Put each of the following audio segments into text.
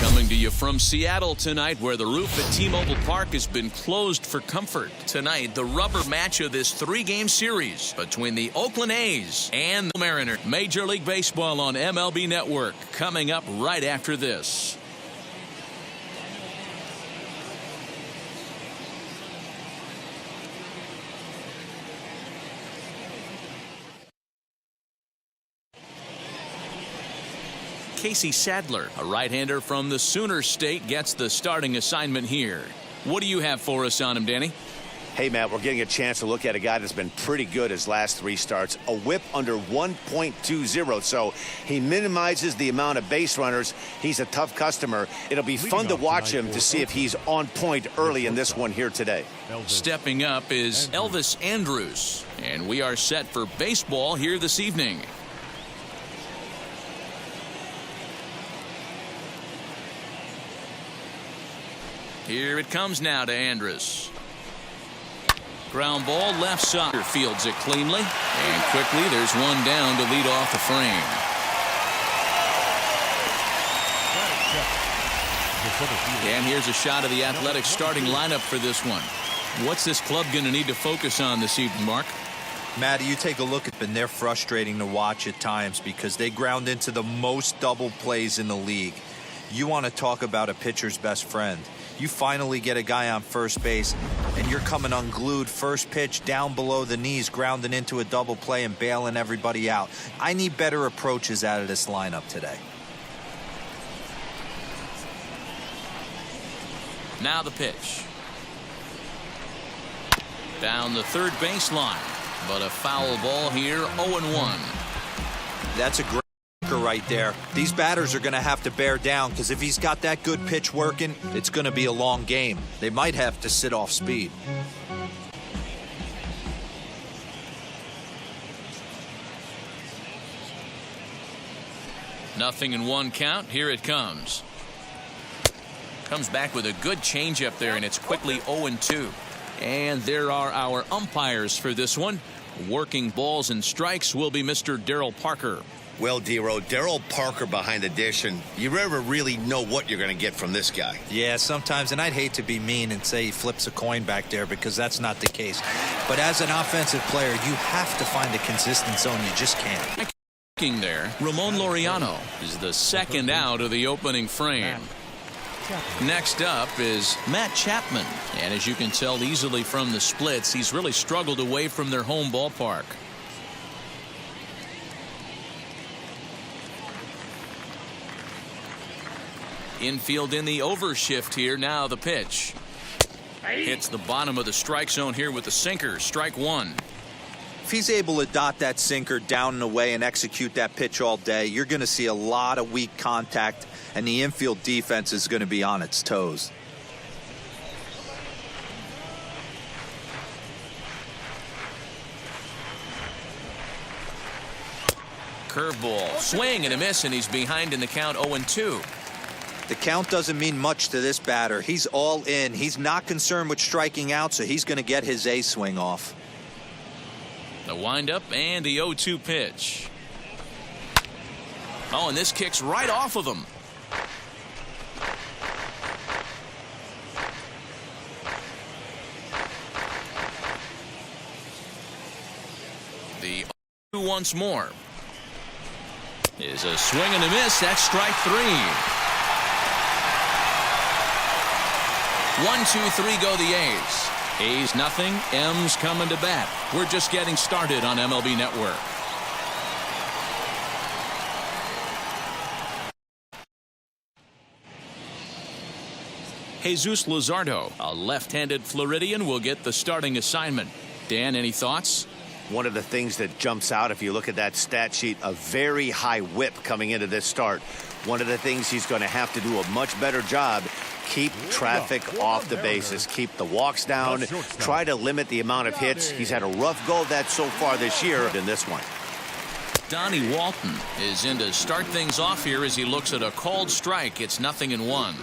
Coming to you from Seattle tonight, where the roof at T-Mobile Park has been closed for comfort. Tonight, the rubber match of this three-game series between the Oakland A's and the Mariners. Major League Baseball on MLB Network coming up right after this. Casey Sadler, a right-hander from the Sooner State, gets the starting assignment here. What do you have for us on him, Danny? Hey, Matt, we're getting a chance to look at a guy that's been pretty good his last three starts. A whip under 1.20, so he minimizes the amount of base runners. He's a tough customer. It'll be fun to watch him to see if he's on point early in this one here today. Stepping up is Elvis Andrus, and we are set for baseball here this evening. Here it comes now to Andrus. Ground ball left side. Fields it cleanly. And quickly there's one down to lead off the frame. And here's a shot of the Athletics starting lineup for this one. What's this club going to need to focus on this evening, Mark? Matty, you take a look at them. They're frustrating to watch at times because they ground into the most double plays in the league. You want to talk about a pitcher's best friend. You finally get a guy on first base, and you're coming unglued first pitch down below the knees, grounding into a double play and bailing everybody out. I need better approaches out of this lineup today. Now the pitch. Down the third baseline, but a foul ball here, 0-1. That's a great right there. These batters are going to have to bear down because if he's got that good pitch working, it's going to be a long game. They might have to sit off speed. Nothing in one count. Here it comes. Comes back with a good changeup there, and it's quickly 0-2. And there are our umpires for this one. Working balls and strikes will be Mr. Darryl Parker. Well, D-Row, Darryl Parker behind the dish, and you never really know what you're going to get from this guy. Yeah, sometimes, and I'd hate to be mean and say he flips a coin back there because that's not the case. But as an offensive player, you have to find a consistent zone. You just can't. There, Ramon Laureano is the second out of the opening frame. Next up is Matt Chapman, and as you can tell easily from the splits, he's really struggled away from their home ballpark. Infield in the overshift here. Now the pitch. Hits the bottom of the strike zone here with the sinker. Strike one. If he's able to dot that sinker down and away and execute that pitch all day, you're going to see a lot of weak contact, and the infield defense is going to be on its toes. Curveball. Swing and a miss, and he's behind in the count 0-2. The count doesn't mean much to this batter. He's all in. He's not concerned with striking out, so he's going to get his A swing off. The windup and the 0-2 pitch. Oh, and this kicks right off of him. The 0-2 once more. Is a swing and a miss. That's strike 3. 1-2-3 go the A's. A's nothing. M's coming to bat. We're just getting started on MLB Network. Jesus Luzardo, a left-handed Floridian, will get the starting assignment. Dan, any thoughts? One of the things that jumps out, if you look at that stat sheet, a very high whip coming into this start. One of the things he's going to have to do a much better job, keep traffic off the bases, keep the walks down, try to limit the amount of hits. He's had a rough go of that so far this year in this one. Donnie Walton is in to start things off here as he looks at a called strike. It's 0-1.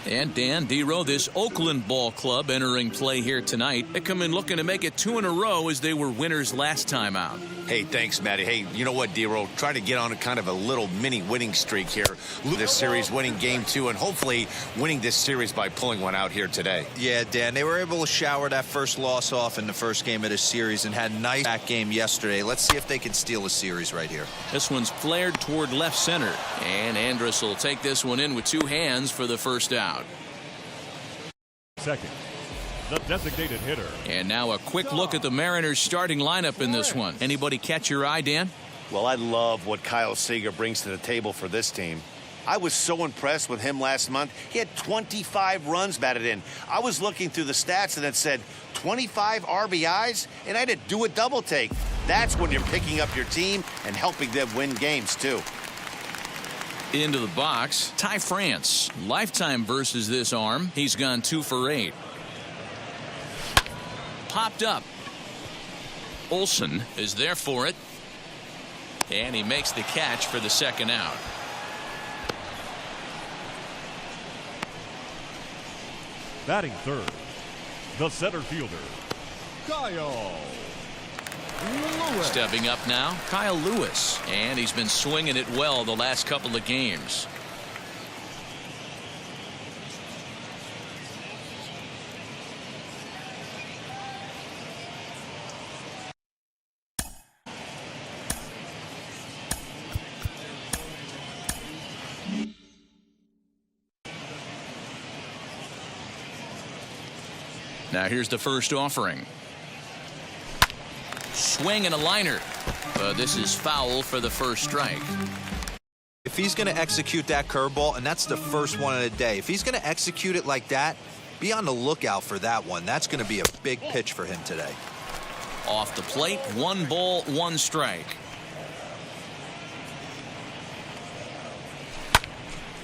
And Dan Dero, this Oakland ball club entering play here tonight. They come in looking to make it 2 in a row as they were winners last time out. Hey, thanks, Matty. Hey, you know what, Dero? Try to get on a kind of a little mini winning streak here. This series, winning game 2, and hopefully winning this series by pulling one out here today. Yeah, Dan, they were able to shower that first loss off in the first game of the series and had a nice back game yesterday. Let's see if they can steal a series right here. This one's flared toward left center, and Andrus will take this one in with 2 hands for the first out. Second, the designated hitter. And now a quick look at the Mariners starting lineup in this one. Anybody catch your eye, Dan? Well, I love what Kyle Seager brings to the table for this team. I was so impressed with him last month. He had 25 runs batted in. I was looking through the stats and it said 25 RBIs, and I had to do a double take. That's when you're picking up your team and helping them win games, too. Into the box, Ty France. Lifetime versus this arm. He's gone 2 for 8. Popped up. Olsen is there for it. And he makes the catch for the second out. Batting third, the center fielder, Kyle Lewis. Stepping up now, Kyle Lewis. And he's been swinging it well the last couple of games. Now here's the first offering. Swing and a liner. This is foul for the first strike. If he's going to execute that curveball, and that's the first one of the day, if he's going to execute it like that, be on the lookout for that one. That's going to be a big pitch for him today. Off the plate, 1 ball, 1 strike.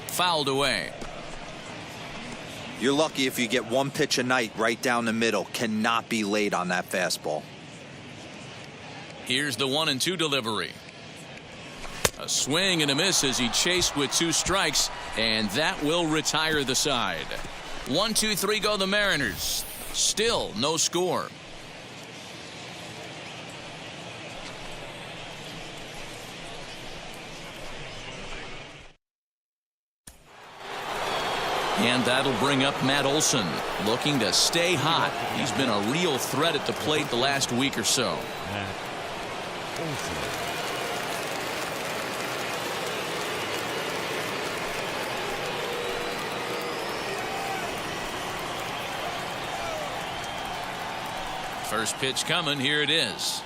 Fouled away. You're lucky if you get 1 pitch a night right down the middle. Cannot be late on that fastball. Here's the 1-2 delivery. A swing and a miss as he chased with 2 strikes, and that will retire the side. 1-2-3 go the Mariners. Still no score. And that'll bring up Matt Olson, looking to stay hot. He's been a real threat at the plate the last week or so. Matt Olson. First pitch coming. Here it is.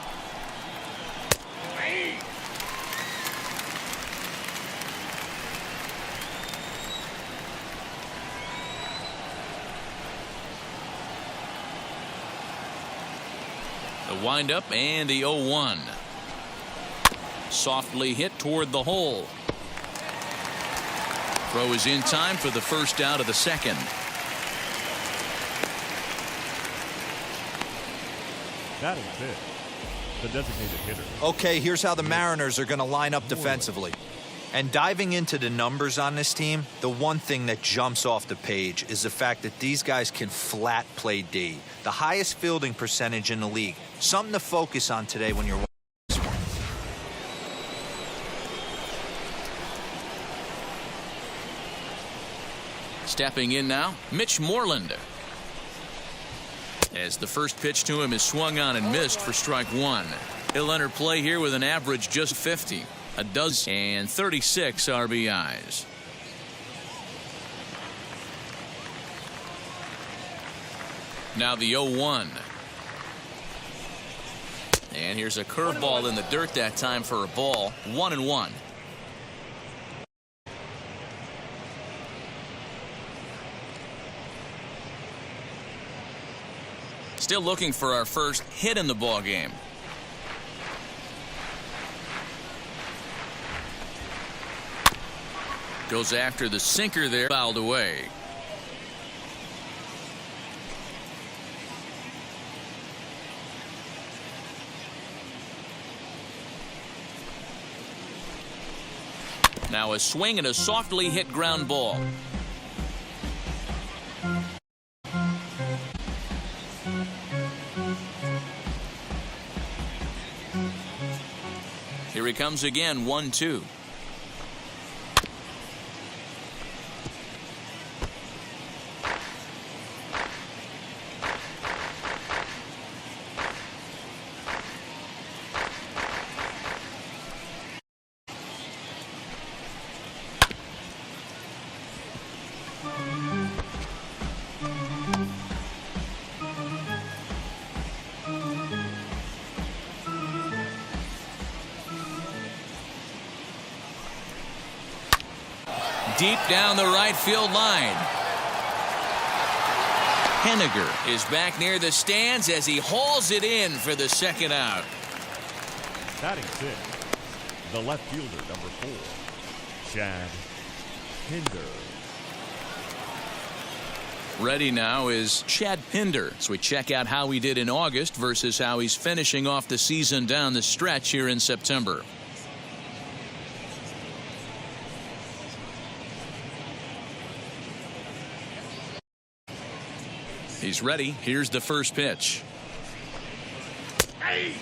The windup and the 0-1. Softly hit toward the hole. Throw is in time for the first out of the second. Batting fifth, the designated hitter. Okay, here's how the Mariners are going to line up defensively. And diving into the numbers on this team, the one thing that jumps off the page is the fact that these guys can flat play D. The highest fielding percentage in the league. Something to focus on today when you're Stepping in now, Mitch Moreland. As the first pitch to him is swung on and missed for strike one. He'll enter play here with an average just 50, a dozen, and 36 RBIs. Now the 0-1. And here's a curveball in the dirt that time for a ball. 1-1. Still looking for our first hit in the ball game. Goes after the sinker there, fouled away. Now a swing and a softly hit ground ball. Here he comes again, 1-2. Deep down the right field line. Henniger is back near the stands as he hauls it in for the second out. Batting sixth, the left fielder, number 4, Chad Pinder. Ready now is Chad Pinder. So we check out how he did in August versus how he's finishing off the season down the stretch here in September. He's ready. Here's the first pitch. Hey.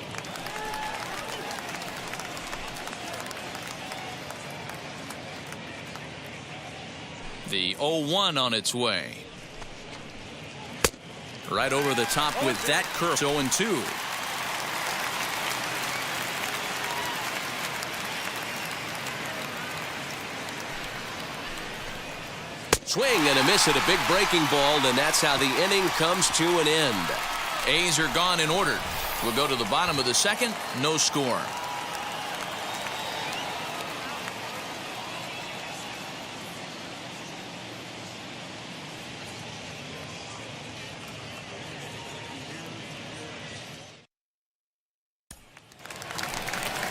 The 0-1 on its way. Right over the top with that curve. 0-2. Swing and a miss at a big breaking ball, and that's how the inning comes to an end. A's are gone in order. We'll go to the bottom of the second. No score.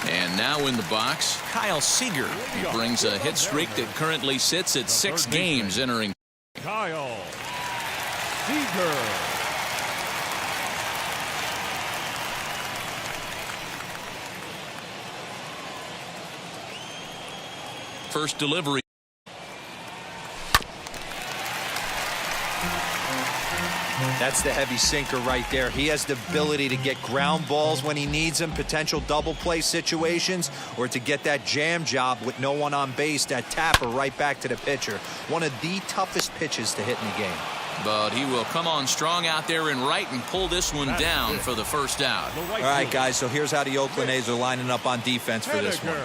And now in the box, Kyle Seager. He brings a hit streak that currently sits at 6 games entering. Kyle Seager. First delivery. That's the heavy sinker right there. He has the ability to get ground balls when he needs them, potential double play situations, or to get that jam job with no one on base, that tapper right back to the pitcher. One of the toughest pitches to hit in the game. But he will come on strong out there in right and pull this one down for the first out. All right, guys, so here's how the Oakland A's are lining up on defense for this one.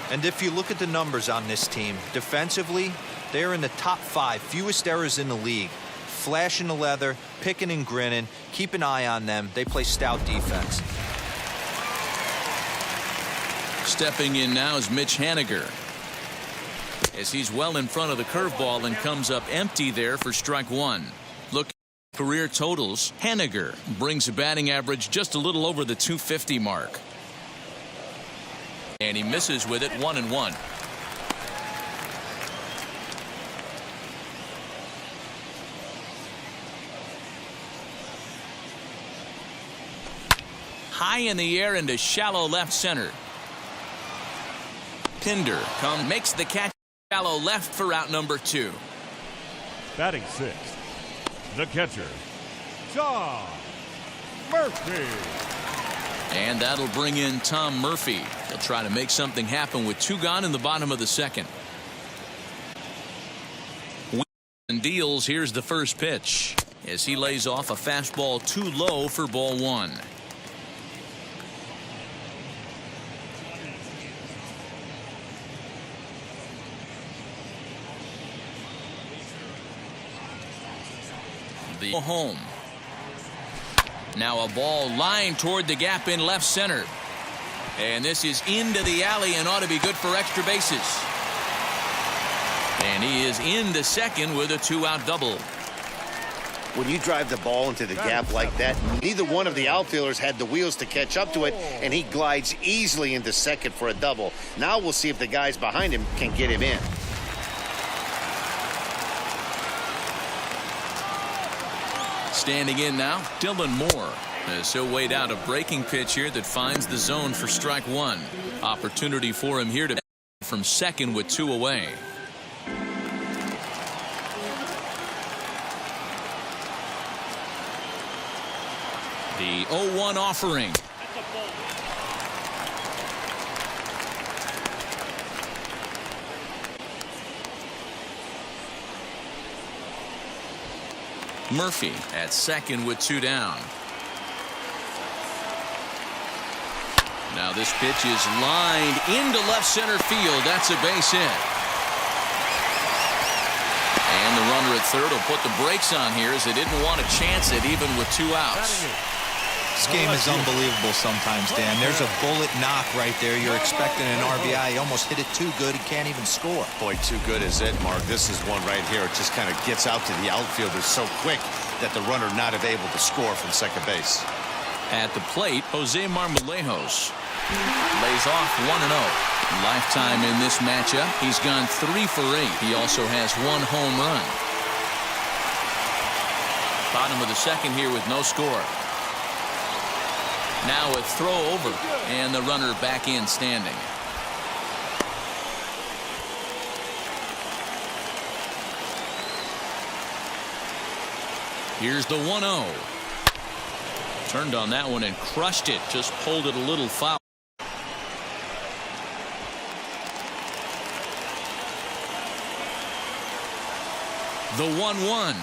And if you look at the numbers on this team, defensively, they're in the top 5, fewest errors in the league. Flashing the leather, picking and grinning. Keep an eye on them. They play stout defense. Stepping in now is Mitch Henniger. As he's well in front of the curveball and comes up empty there for strike one. Look at career totals. Henniger brings a batting average just a little over the 250 mark. And he misses with it, 1-1. High in the air into shallow left center. Pinder makes the catch shallow left for out number 2. Batting sixth, the catcher, Tom Murphy. And that'll bring in Tom Murphy. They'll try to make something happen with 2 gone in the bottom of the second. deals. Here's the first pitch as he lays off a fastball too low for ball one. The home. Now a ball lined toward the gap in left center. And this is into the alley and ought to be good for extra bases. And he is into second with a 2-out double. When you drive the ball into the gap like that, neither one of the outfielders had the wheels to catch up to it, and he glides easily into second for a double. Now we'll see if the guys behind him can get him in. Standing in now, Dylan Moore. As he'll wait out a breaking pitch here that finds the zone for strike one. Opportunity for him here to from second with 2 away. The 0-1 offering. Murphy at second with 2 down. Now this pitch is lined into left center field. That's a base hit. And the runner at third will put the brakes on here as they didn't want to chance it even with 2 outs. This game is unbelievable sometimes, Dan. There's a bullet knock right there. You're expecting an RBI. He almost hit it too good. He can't even score. Boy, too good is it, Mark. This is one right here. It just kind of gets out to the outfielders so quick that the runner not able to score from second base. At the plate, Jose Marmolejos lays off 1-0. Lifetime in this matchup, he's gone 3 for 8. He also has 1 home run. Bottom of the second here with no score. Now a throw over, and the runner back in standing. Here's the 1-0. Turned on that one and crushed it. Just pulled it a little foul. The 1-1.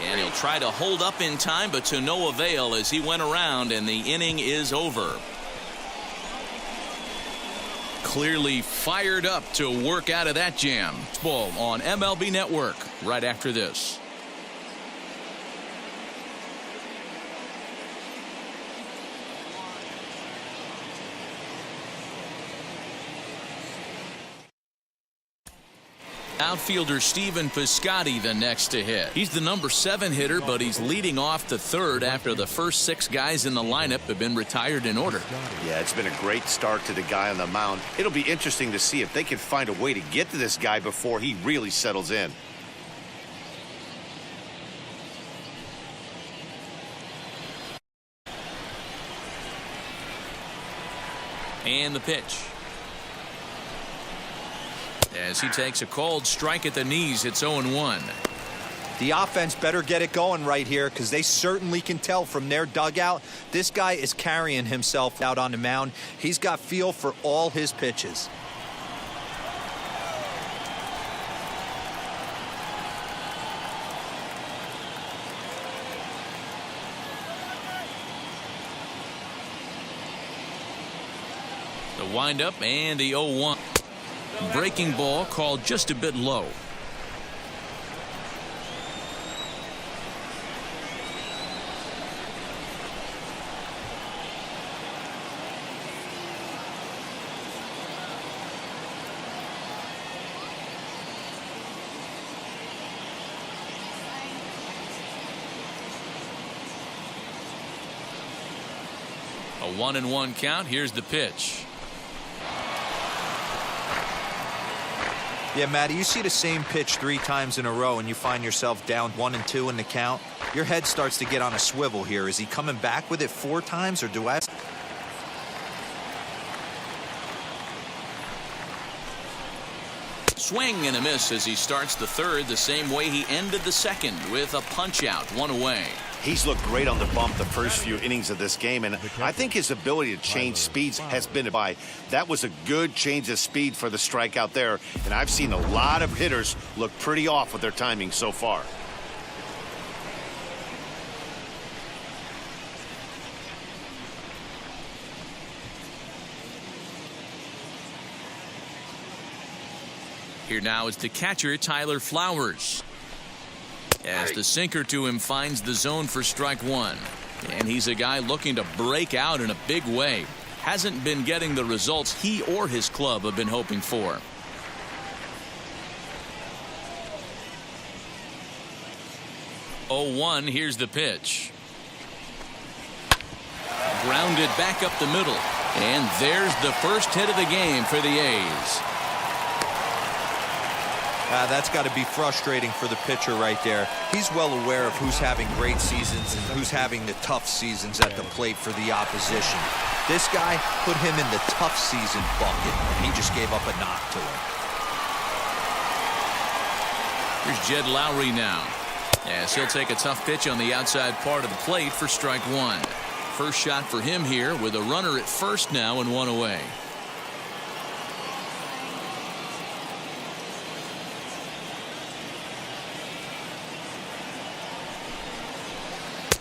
And he'll try to hold up in time, but to no avail as he went around, and the inning is over. Clearly fired up to work out of that jam. Ball on MLB Network right after this. Outfielder Steven Piscotty the next to hit. He's the number 7 hitter, but he's leading off the third after the first 6 guys in the lineup have been retired in order. Yeah, it's been a great start to the guy on the mound. It'll be interesting to see if they can find a way to get to this guy before he really settles in. And the pitch. As he takes a cold strike at the knees, it's 0-1. The offense better get it going right here, because they certainly can tell from their dugout this guy is carrying himself out on the mound. He's got feel for all his pitches. The windup and the 0-1. Breaking ball called just a bit low. A 1-1 count. Here's the pitch. Yeah, Matty, you see the same pitch 3 times in a row and you find yourself down 1-2 in the count. Your head starts to get on a swivel here. Is he coming back with it 4 times, or do I? Swing and a miss as he starts the third the same way he ended the second with a punch out, 1 away. He's looked great on the bump the first few innings of this game, and I think his ability to change speeds has been by. That was a good change of speed for the strikeout there, and I've seen a lot of hitters look pretty off with their timing so far. Here now is the catcher, Tyler Flowers. As the sinker to him finds the zone for strike one. And he's a guy looking to break out in a big way. Hasn't been getting the results he or his club have been hoping for. Oh, 1, here's the pitch. Grounded back up the middle. And there's the first hit of the game for the A's. That's got to be frustrating for the pitcher right there. He's well aware of who's having great seasons and who's having the tough seasons at the plate for the opposition. This guy put him in the tough season bucket, and he just gave up a knock to him. Here's Jed Lowry now. As he'll take a tough pitch on the outside part of the plate for strike one. First shot for him here with a runner at first now and one away.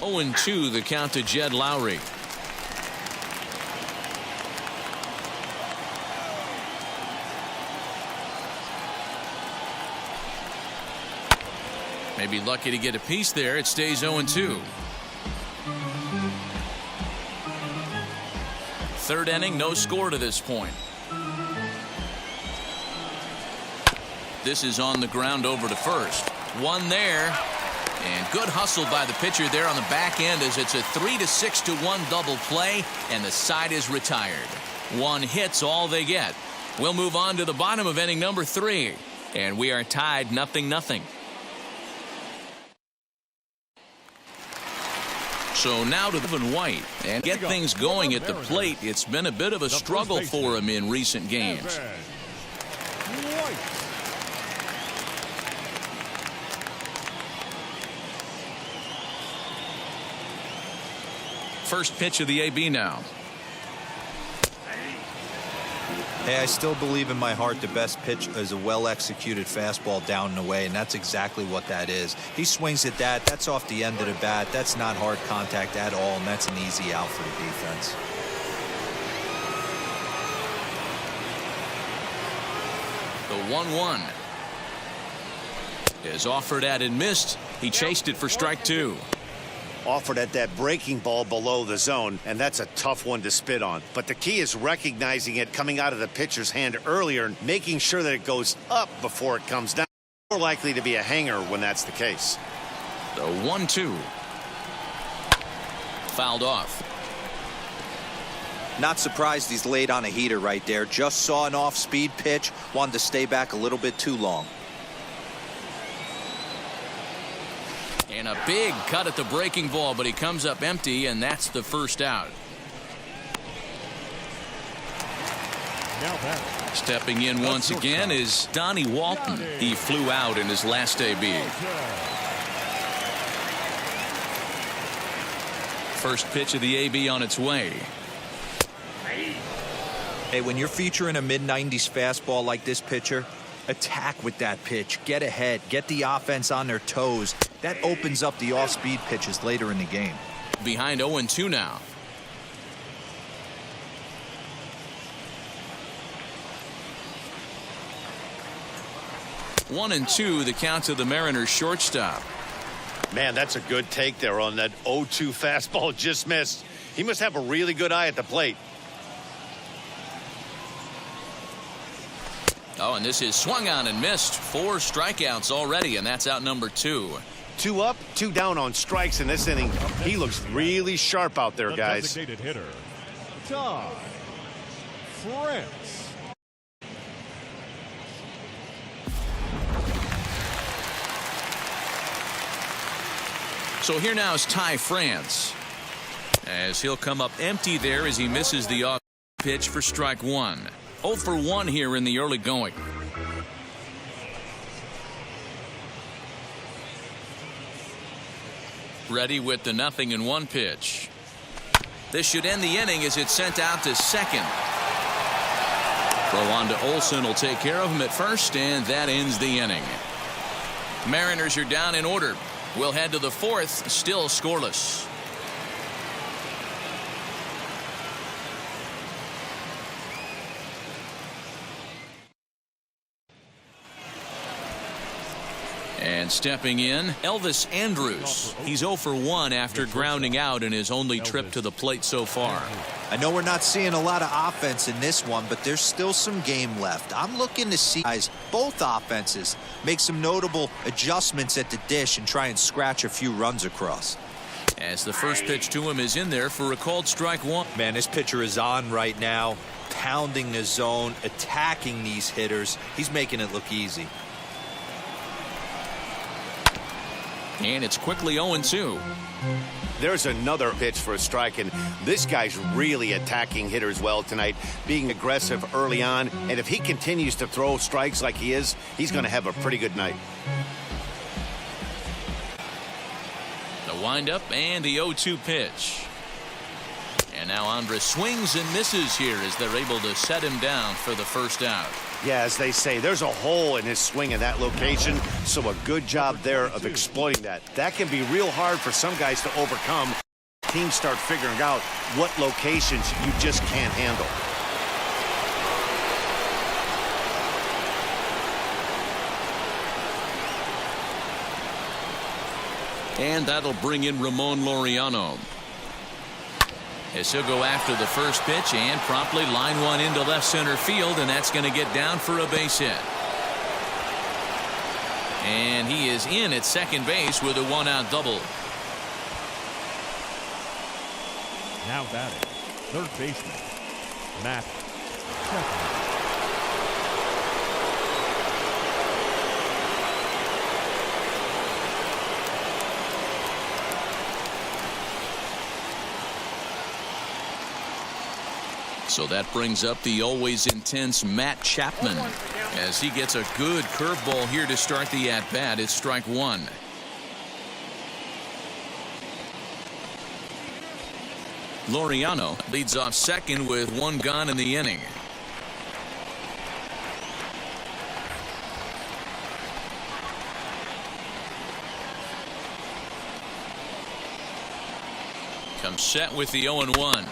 Oh, 0-2 the count to Jed Lowry. Maybe lucky to get a piece there. It stays 0-2. Third inning, no score to this point. This is on the ground over to first. One there. And good hustle by the pitcher there on the back end as it's a 3-6-1 double play, and the side is retired. One hit's all they get. We'll move on to the bottom of inning number 3, and we are tied 0-0. So now to Evan White, and get things going at the plate. It's been a bit of a struggle for him in recent games. First pitch of the AB now. Hey, I still believe in my heart the best pitch is a well-executed fastball down and away, and that's exactly what that is. He swings at that. That's off the end of the bat. That's not hard contact at all, and that's an easy out for the defense. The 1-1 is offered at and missed. He chased it for strike two. Offered at that breaking ball below the zone, and that's a tough one to spit on. But the key is recognizing it coming out of the pitcher's hand earlier and making sure that it goes up before it comes down. More likely to be a hanger when that's the case. The 1-2. Fouled off. Not surprised he's laid on a heater right there. Just saw an off-speed pitch. Wanted to stay back a little bit too long. And a big cut at the breaking ball, but he comes up empty, and that's the first out. Stepping in once again is Donnie Walton. He flew out in his last AB. First pitch of the AB on its way. Hey, when you're featuring a mid-90s fastball like this pitcher, attack with that pitch. Get ahead. Get the offense on their toes. That opens up the off-speed pitches later in the game. Behind 0-2 now. One and two, the count to the Mariners shortstop. Man, that's a good take there on that 0-2 fastball. Just missed. He must have a really good eye at the plate. Oh, and this is swung on and missed. 4 strikeouts already, and that's out number 2. 2 up, 2 down on strikes in this inning. He looks really sharp out there, guys. Designated hitter, Todd France. So here now is Ty France, as he'll come up empty there as he misses the off pitch for strike one. 0 for 1 here in the early going. Ready with the 0-1 pitch. This should end the inning as it's sent out to second. Throw on to Olson will take care of him at first, and that ends the inning. Mariners are down in order. We'll head to the fourth, still scoreless. And stepping in, Elvis Andrus. He's 0 for 1 after grounding out in his only trip to the plate so far. I know we're not seeing a lot of offense in this one, but there's still some game left. I'm looking to see guys, both offenses, make some notable adjustments at the dish and try and scratch a few runs across. As the first pitch to him is in there for a called strike one. Man, this pitcher is on right now, pounding the zone, attacking these hitters. He's making it look easy. And it's quickly 0-2. There's another pitch for a strike, and this guy's really attacking hitters well tonight, being aggressive early on. And if he continues to throw strikes like he is, he's going to have a pretty good night. The windup and the 0-2 pitch. And now Andrus swings and misses here as they're able to set him down for the first out. Yeah, as they say, there's a hole in his swing in that location, so a good job there of exploiting that. That can be real hard for some guys to overcome. Teams start figuring out what locations you just can't handle. And that'll bring in Ramon Laureano. As he'll go after the first pitch and promptly line one into left center field, and that's going to get down for a base hit. And he is in at second base with a one-out double. Now batting, third baseman, Matt Chapman. So that brings up the always intense Matt Chapman as he gets a good curveball here to start the at-bat. It's strike one. Laureano leads off second with one gone in the inning. Comes set with the 0-1.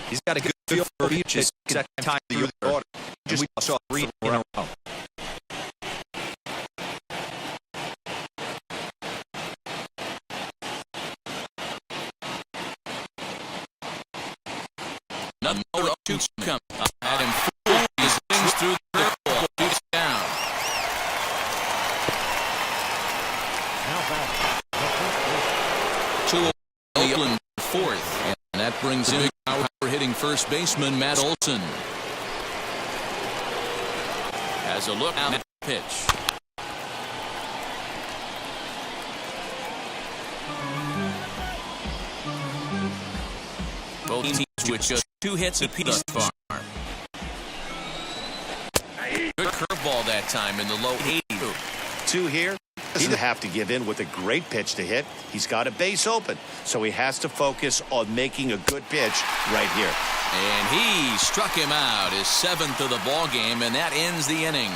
He's got a good feel for each second time through the order. We saw 3 in a row. Another 0-2 come. At him full. He swings through the ball. Shoots down. Now batting, To the Oakland fourth. And that brings in power hitting first baseman Matt Olson. Has a look at the pitch. Both teams with just 2 hits apiece thus far. Good curveball that time in the low 80s. 2 here. He doesn't have to give in with a great pitch to hit. He's got a base open, so he has to focus on making a good pitch right here. And he struck him out, his 7th of the ball game, and that ends the inning.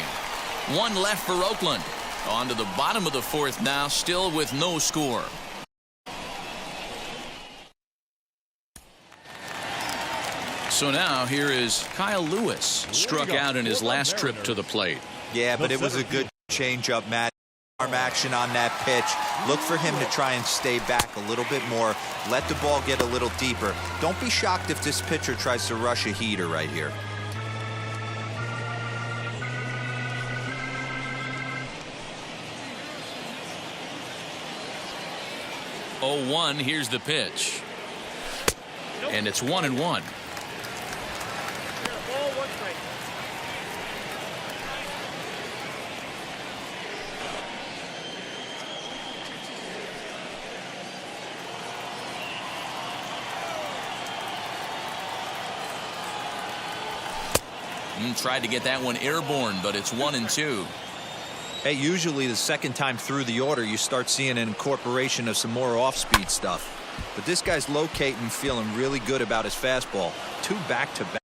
1 left for Oakland. On to the bottom of the 4th now, still with no score. So now here is Kyle Lewis, struck out in his last trip to the plate. Yeah, but it was a good changeup, Matt. Arm action on that pitch. Look for him to try and stay back a little bit more. Let the ball get a little deeper. Don't be shocked if this pitcher tries to rush a heater right here. Oh, 1, here's the pitch. And it's 1-1. Tried to get that one airborne, but it's 1-2. Hey, usually the second time through the order, you start seeing an incorporation of some more off-speed stuff. But this guy's locating, feeling really good about his fastball. 2 back-to-back.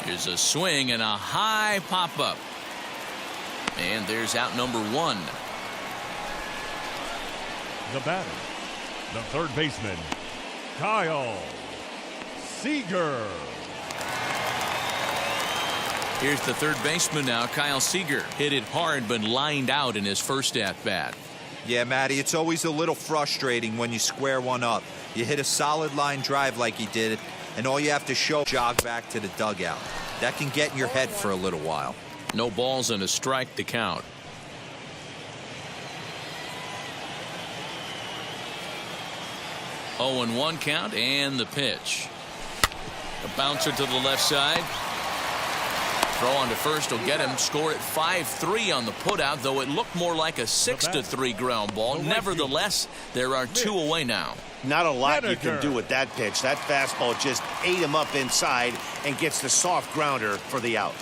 Here's a swing and a high pop-up. And there's out number 1. The batter, the third baseman, Kyle Seager. Here's the third baseman now, Kyle Seager. Hit it hard, but lined out in his first at-bat. Yeah, Matty, it's always a little frustrating when you square one up. You hit a solid line drive like he did, and all you have to show jog back to the dugout. That can get in your head for a little while. No balls and a strike to count. Oh, and 1 count, and the pitch. A bouncer to the left side. Throw on to first will get him. Score at 5-3 on the putout, though it looked more like a 6-3 ground ball. Nevertheless, there are 2 away now. Not a lot you can do with that pitch. That fastball just ate him up inside and gets the soft grounder for the out.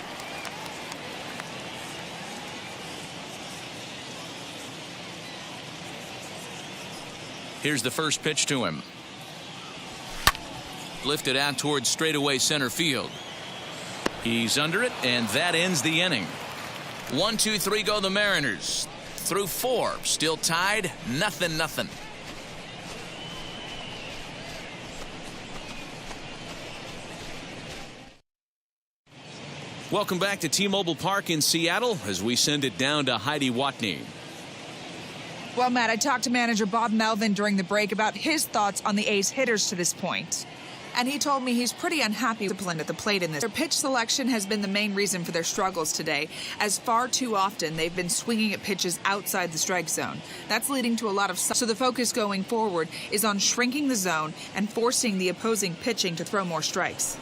Here's the first pitch to him. Lifted out towards straightaway center field. He's under it, and that ends the inning. 1-2-3 go the Mariners. Through 4, still tied, 0-0. Welcome back to T-Mobile Park in Seattle as we send it down to Heidi Watney. Well, Matt, I talked to manager Bob Melvin during the break about his thoughts on the A's hitters to this point. And he told me he's pretty unhappy with discipline at the plate in this. Their pitch selection has been the main reason for their struggles today, as far too often they've been swinging at pitches outside the strike zone. That's leading to a lot of... So the focus going forward is on shrinking the zone and forcing the opposing pitching to throw more strikes.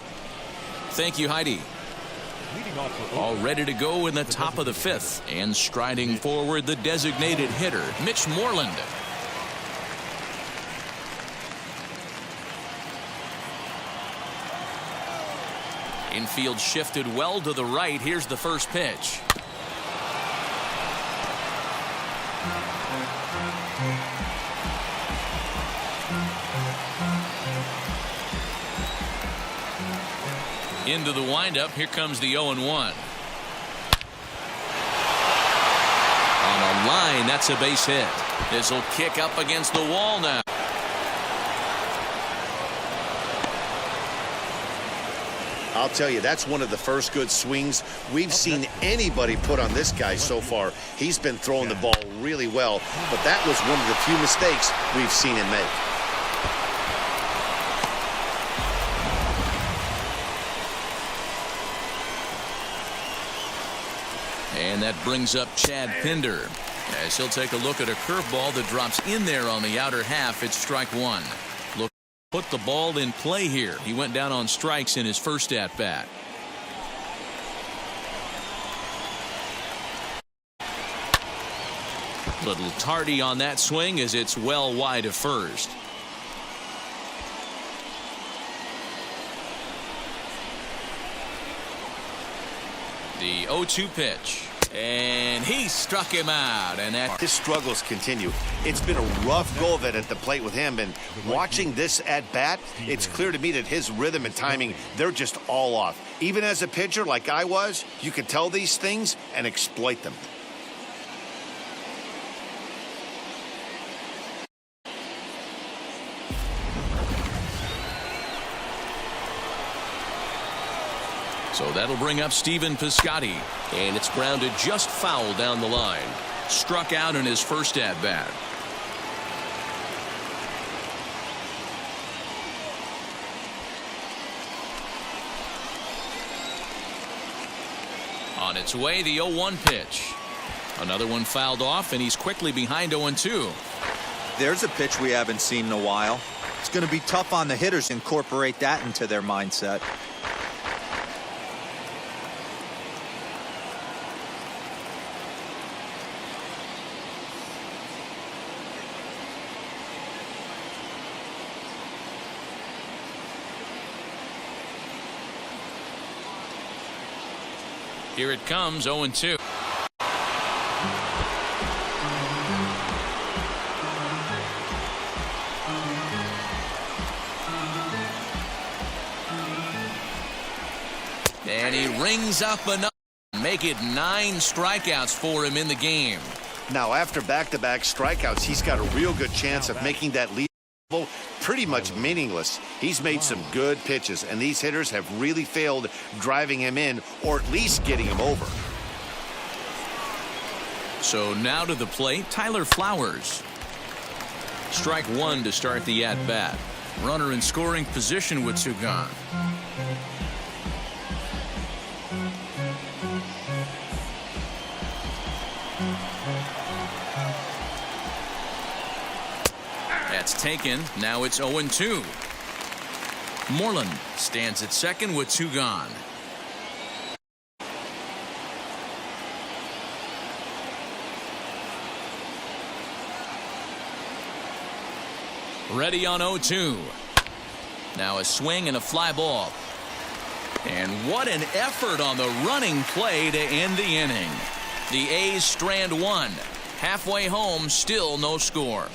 Thank you, Heidi. All ready to go in the top of the 5th. And striding forward, the designated hitter, Mitch Moreland. Infield shifted well to the right. Here's the first pitch. Into the windup. Here comes the 0-1. On a line, that's a base hit. This will kick up against the wall now. I'll tell you, that's one of the first good swings we've seen anybody put on this guy so far. He's been throwing the ball really well, but that was one of the few mistakes we've seen him make. And that brings up Chad Pinder as he'll take a look at a curveball that drops in there on the outer half. It's strike 1. Look, put the ball in play here. He went down on strikes in his first at bat. Little tardy on that swing as it's well wide of first. The 0-2 pitch. And he struck him out. And that his struggles continue. It's been a rough go of it at the plate with him. And watching this at bat, it's clear to me that his rhythm and timing, they're just all off. Even as a pitcher like I was, you can tell these things and exploit them. So that'll bring up Stephen Piscotty. And it's grounded just foul down the line. Struck out in his first at-bat. On its way, the 0-1 pitch. Another one fouled off, and he's quickly behind 0-2. There's a pitch we haven't seen in a while. It's going to be tough on the hitters to incorporate that into their mindset. Here it comes, 0-2. And he rings up another. Make it 9 strikeouts for him in the game. Now, after back-to-back strikeouts, he's got a real good chance of making that lead pretty much meaningless. He's made some good pitches, and these hitters have really failed driving him in or at least getting him over. So now to the plate, Tyler Flowers. Strike 1 to start the at-bat. Runner in scoring position with 2 gone. That's taken. Now it's 0-2. Moreland stands at second with 2 gone. Ready on 0-2. Now a swing and a fly ball. And what an effort on the running play to end the inning. The A's strand 1. Halfway home, still no score.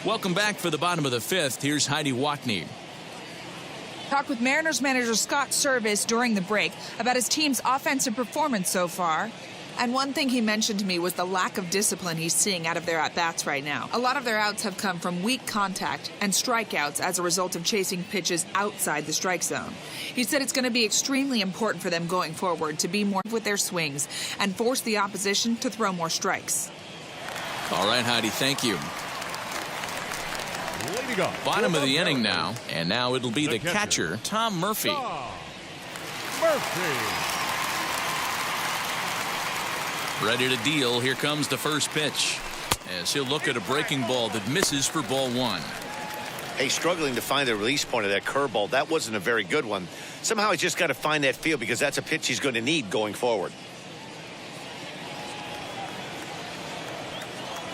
Welcome back for the bottom of the 5th. Here's Heidi Watney. Talked with Mariners manager Scott Service during the break about his team's offensive performance so far. And one thing he mentioned to me was the lack of discipline he's seeing out of their at-bats right now. A lot of their outs have come from weak contact and strikeouts as a result of chasing pitches outside the strike zone. He said it's going to be extremely important for them going forward to be more with their swings and force the opposition to throw more strikes. All right, Heidi, thank you. Bottom of the inning now, and now it'll be the catcher, Tom Murphy. Ready to deal. Here comes the first pitch as he'll look at a breaking ball that misses for ball 1. Hey, struggling to find the release point of that curveball. That wasn't a very good one. Somehow he's just got to find that feel because that's a pitch he's going to need going forward.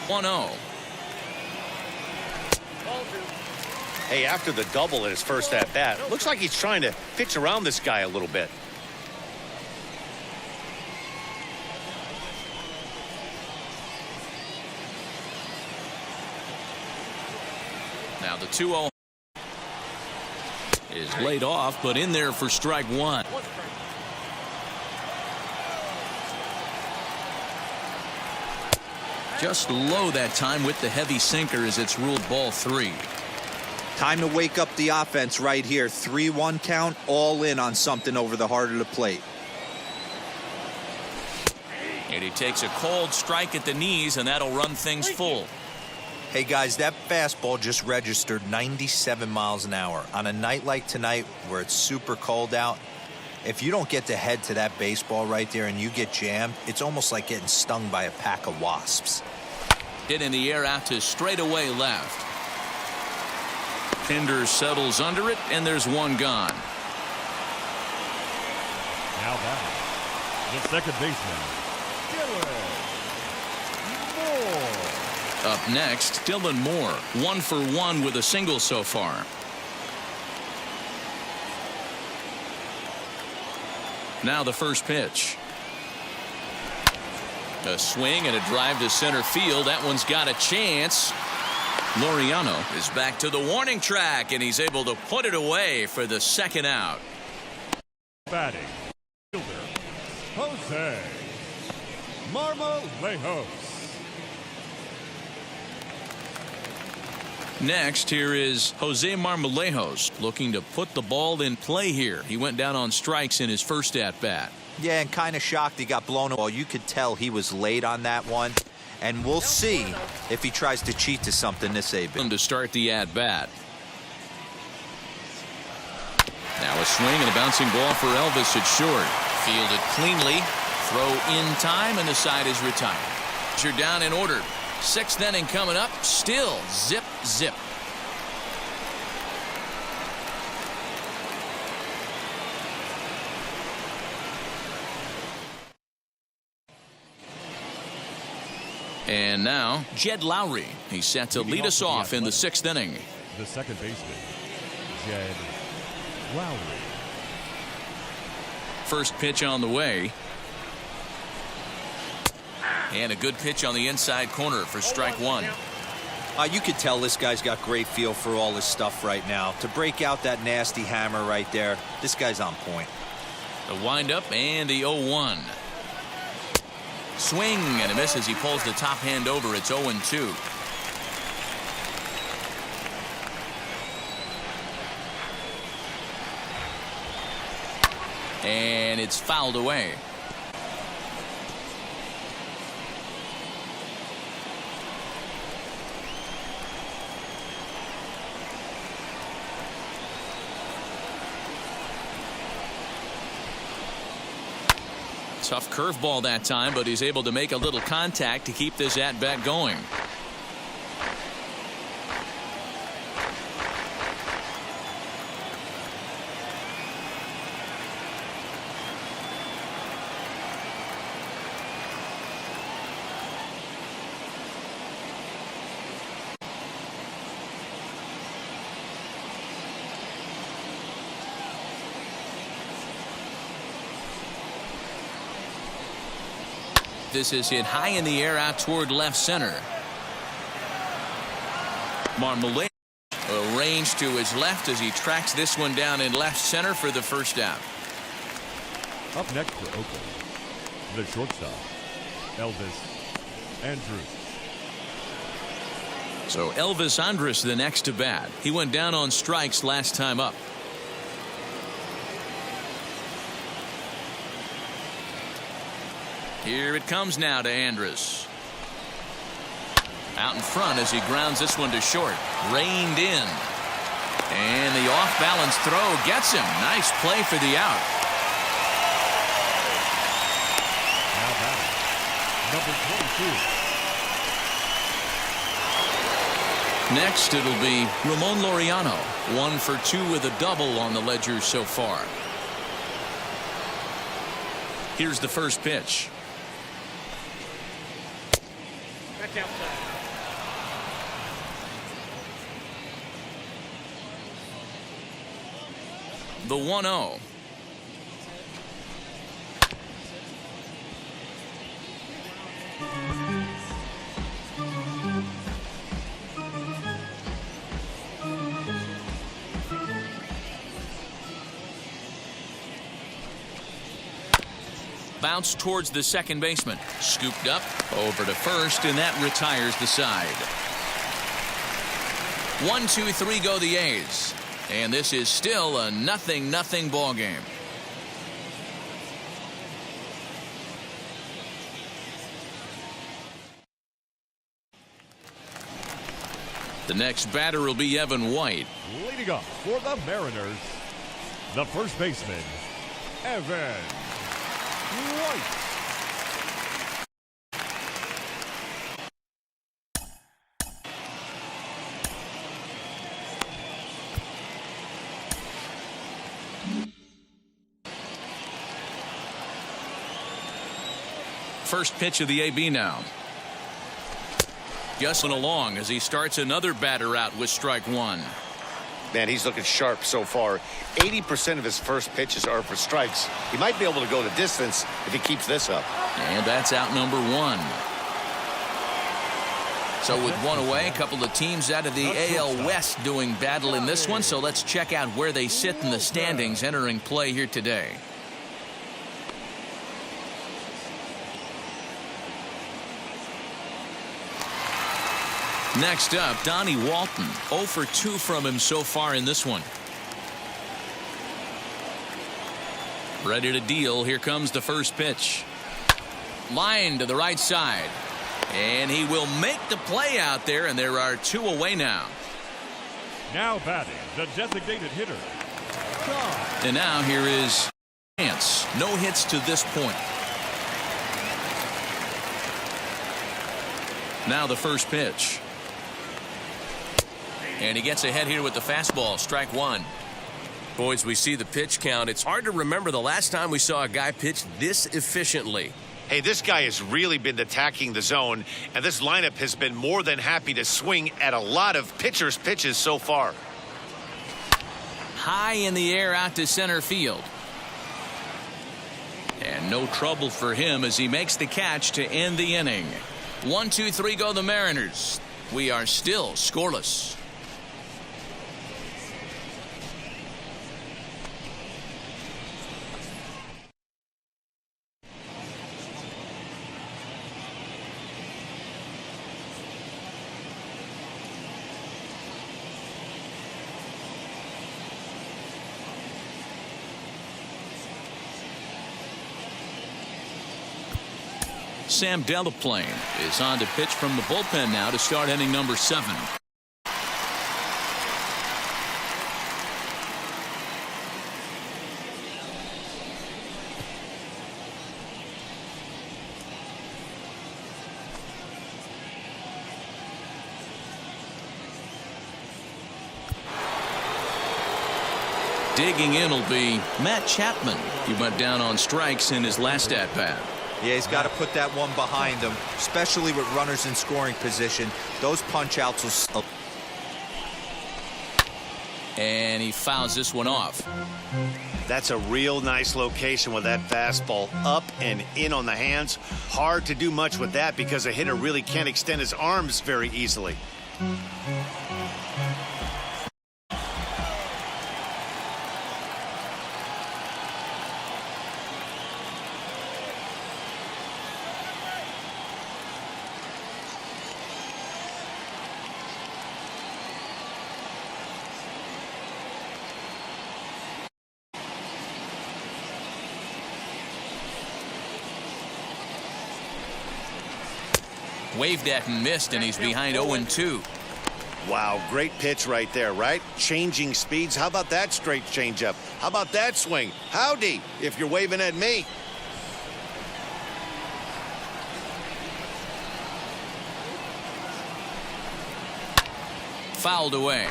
1-0. Hey, after the double in his first at-bat, looks like he's trying to pitch around this guy a little bit. Now the 2-0 is laid off, but in there for strike 1. Just low that time with the heavy sinker as it's ruled ball 3. Time to wake up the offense right here. 3-1 count, all in on something over the heart of the plate. And he takes a cold strike at the knees, and that'll run things full. Hey guys, that fastball just registered 97 miles an hour. On a night like tonight where it's super cold out, if you don't get to head to that baseball right there and you get jammed, it's almost like getting stung by a pack of wasps. Hit in the air out to straightaway left. Pinder settles under it, and there's 1 gone. Now batting, the second baseman, Dylan Moore. Up next, Dylan Moore, 1 for 1 with a single so far. Now the first pitch. A swing and a drive to center field. That one's got a chance. Laureano is back to the warning track, and he's able to put it away for the second out. Batting, fielder, Jose Marmolejos. Next, here is Jose Marmolejos looking to put the ball in play here. He went down on strikes in his first at-bat. Yeah, and kind of shocked he got blown away. You could tell he was late on that one. And we'll see if he tries to cheat to something this AB. To start the at-bat. Now a swing and a bouncing ball for Elvis at short. Fielded cleanly. Throw in time, and the side is retired. You're down in order. 6th inning coming up. Still zip, zip. And now, Jed Lowry. He's set to lead us off in the 6th inning. The second baseman, Jed Lowry. First pitch on the way. And a good pitch on the inside corner for strike one. You could tell this guy's got great feel for all his stuff right now. To break out that nasty hammer right there, this guy's on point. The windup and the 0-1. Swing and a miss as he pulls the top hand over. It's 0-2. And it's fouled away. Tough curveball that time, but he's able to make a little contact to keep this at-bat going. This is hit high in the air out toward left center. Marmalade arranged to his left as he tracks this one down in left center for the first out. Up next for Oakland, the shortstop, Elvis Andrus. So Elvis Andrus the next to bat. He went down on strikes last time up. Here it comes now to Andrus. Out in front as he grounds this one to short. Reined in. And the off-balance throw gets him. Nice play for the out. Now batting, number 22. Next it'll be Ramon Laureano. 1 for 2 with a double on the ledger so far. Here's the first pitch. The 1-0. Bounce towards the second baseman. Scooped up over to first, and that retires the side. 1-2-3 go the A's. And this is still a 0-0 ball game. The next batter will be Evan White. Leading off for the Mariners, the first baseman, Evan White. First pitch of the AB now. Gussing along as he starts another batter out with strike one. Man, he's looking sharp so far. 80% of his first pitches are for strikes. He might be able to go the distance if he keeps this up. And that's out number one. So with one away, a couple of teams out of the AL West doing battle in this one. So let's check out where they sit in the standings entering play here today. Next up, Donnie Walton. 0 for 2 from him so far in this one. Ready to deal. Here comes the first pitch. Line to the right side. And he will make the play out there, and there are 2 away now. Now batting, the designated hitter, John. And now here is Chance. No hits to this point. Now the first pitch. And he gets ahead here with the fastball. Strike one. Boys, we see the pitch count. It's hard to remember the last time we saw a guy pitch this efficiently. Hey, this guy has really been attacking the zone, and this lineup has been more than happy to swing at a lot of pitchers' pitches so far. High in the air out to center field. No trouble for him as he makes the catch to end the inning. 1-2-3 go the Mariners. We are still scoreless. Sam Delaplane is on to pitch from the bullpen now to start inning number 7. Digging in will be Matt Chapman. He went down on strikes in his last at-bat. Yeah, he's got to put that one behind him, especially with runners in scoring position. Those punch-outs will... And he fouls this one off. That's a real nice location with that fastball up and in on the hands. Hard to do much with that because a hitter really can't extend his arms very easily. Waved at and missed, and he's behind 0-2. Wow, great pitch right there, right? Changing speeds. How about that straight changeup? How about that swing? Howdy, if you're waving at me. Fouled away.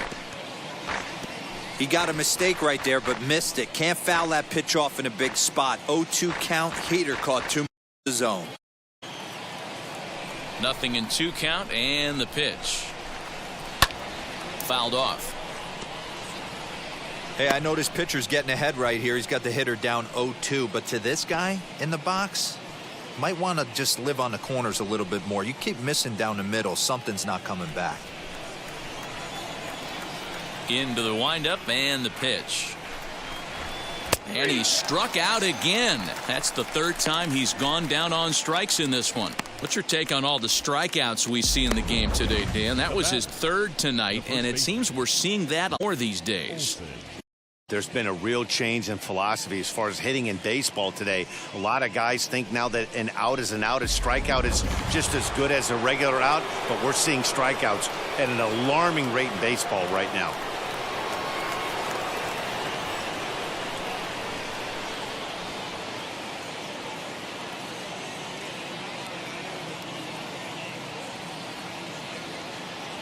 He got a mistake right there, but missed it. Can't foul that pitch off in a big spot. 0-2 count. Heater caught too much of the zone. 0-2 count, and the pitch. Fouled off. Hey, I noticed pitcher's getting ahead right here. He's got the hitter down 0-2, but to this guy in the box, might want to just live on the corners a little bit more. You keep missing down the middle, something's not coming back. Into the windup and the pitch. And he struck out again. That's the third time he's gone down on strikes in this one. What's your take on all the strikeouts we see in the game today, Dan? That was his third tonight, and it seems we're seeing that more these days. There's been a real change in philosophy as far as hitting in baseball today. A lot of guys think now that an out is an out. A strikeout is just as good as a regular out, but we're seeing strikeouts at an alarming rate in baseball right now.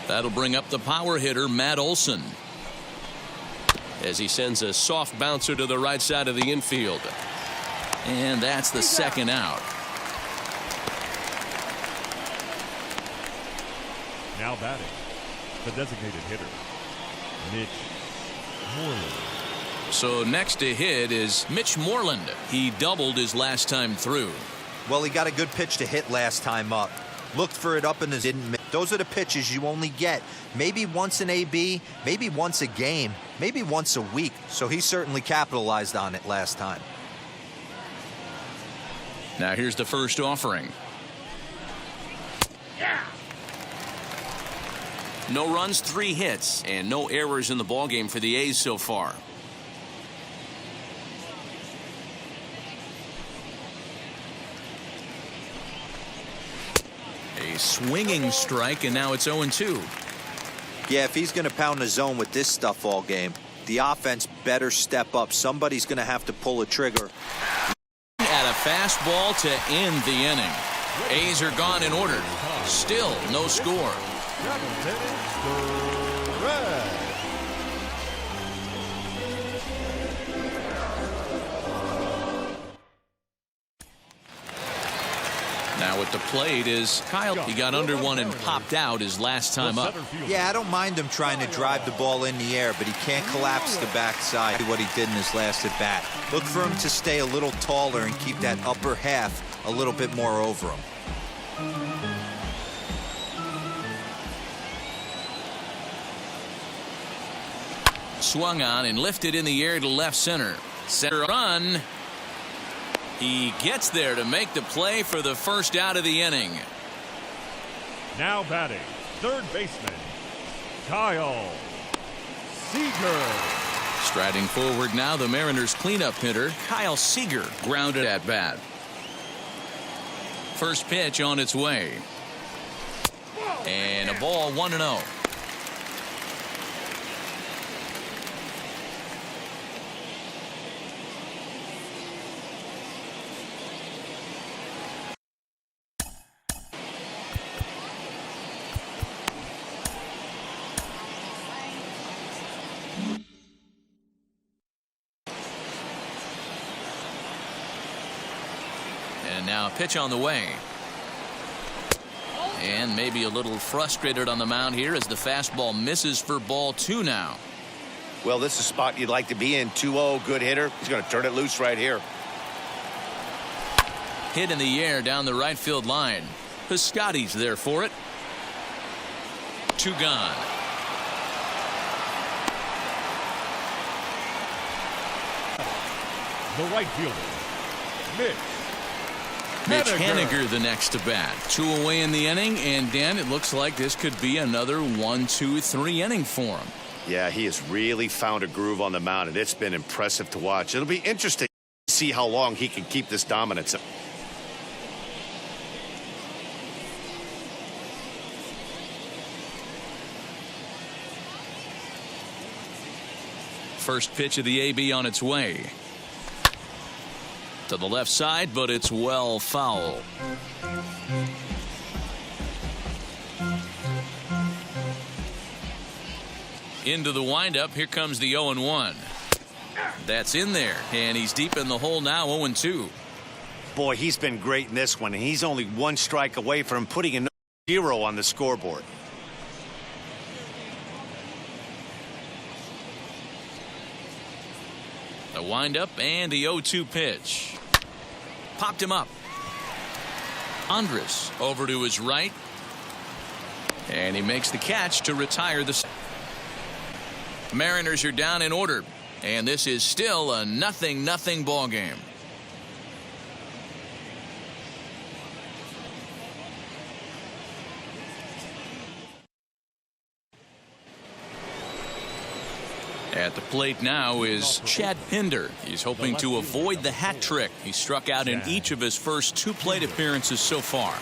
That'll bring up the power hitter, Matt Olson, as he sends a soft bouncer to the right side of the infield. And that's the second out. Now batting, the designated hitter, Mitch Moreland. So next to hit is Mitch Moreland. He doubled his last time through. Well, he got a good pitch to hit last time up. Looked for it up and didn't miss. Those are the pitches you only get maybe once in AB, maybe once a game, maybe once a week. So he certainly capitalized on it last time. Now here's the first offering. No runs, 3 hits, and no errors in the ballgame for the A's so far. A swinging strike, and now it's 0-2. Yeah, if he's going to pound the zone with this stuff all game, the offense better step up. Somebody's going to have to pull a trigger. At a fastball to end the inning. A's are gone in order. Still no score. Now at the plate is Kyle. He got under one and popped out his last time up. Yeah, I don't mind him trying to drive the ball in the air, but he can't collapse the backside. What he did in his last at bat. Look for him to stay a little taller and keep that upper half a little bit more over him. Swung on and lifted in the air to left center. Center run. He gets there to make the play for the first out of the inning. Now batting, third baseman, Kyle Seager. Striding forward now, the Mariners cleanup hitter, Kyle Seager, grounded at bat. First pitch on its way. And a ball 1-0. And now a pitch on the way. And maybe a little frustrated on the mound here as the fastball misses for ball 2 now. Well, this is a spot you'd like to be in. 2-0, good hitter. He's going to turn it loose right here. Hit in the air down the right field line. Piscotty's there for it. 2 gone. The right fielder, Mitch Haniger the next to bat. 2 away in the inning, and Dan, it looks like this could be another 1-2-3 inning for him. Yeah, he has really found a groove on the mound, and it's been impressive to watch. It'll be interesting to see how long he can keep this dominance. First pitch of the AB on its way. To the left side, but it's well foul. Into the windup. Here comes the 0-1. That's in there, and he's deep in the hole now. 0-2. Boy, he's been great in this one, and he's only 1 strike away from putting a 0 on the scoreboard. The windup and the 0-2 pitch. Popped him up. Andres over to his right. And he makes the catch to retire the. Mariners are down in order. And this is still a 0-0 ball game. At the plate now is Chad Pinder. He's hoping to avoid the hat trick. He struck out in each of his first 2 plate appearances so far.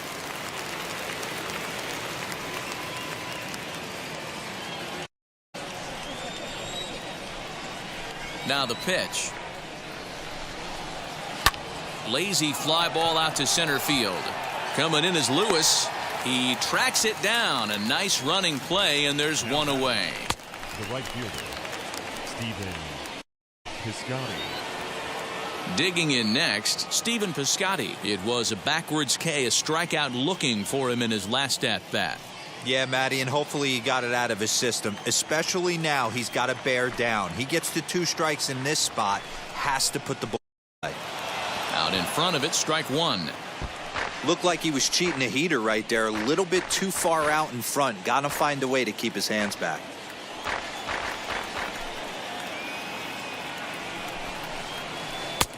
Now the pitch. Lazy fly ball out to center field. Coming in is Lewis. He tracks it down. A nice running play, and there's 1 away. The right fielder, Stephen Piscotty. Digging in next, Stephen Piscotty. It was a backwards K, a strikeout looking for him in his last at bat. Yeah, Matty, and hopefully he got it out of his system. Especially now, he's got to bear down. He gets to 2 strikes in this spot, has to put the ball away. Out in front of it, strike 1. Looked like he was cheating a heater right there, a little bit too far out in front. Got to find a way to keep his hands back.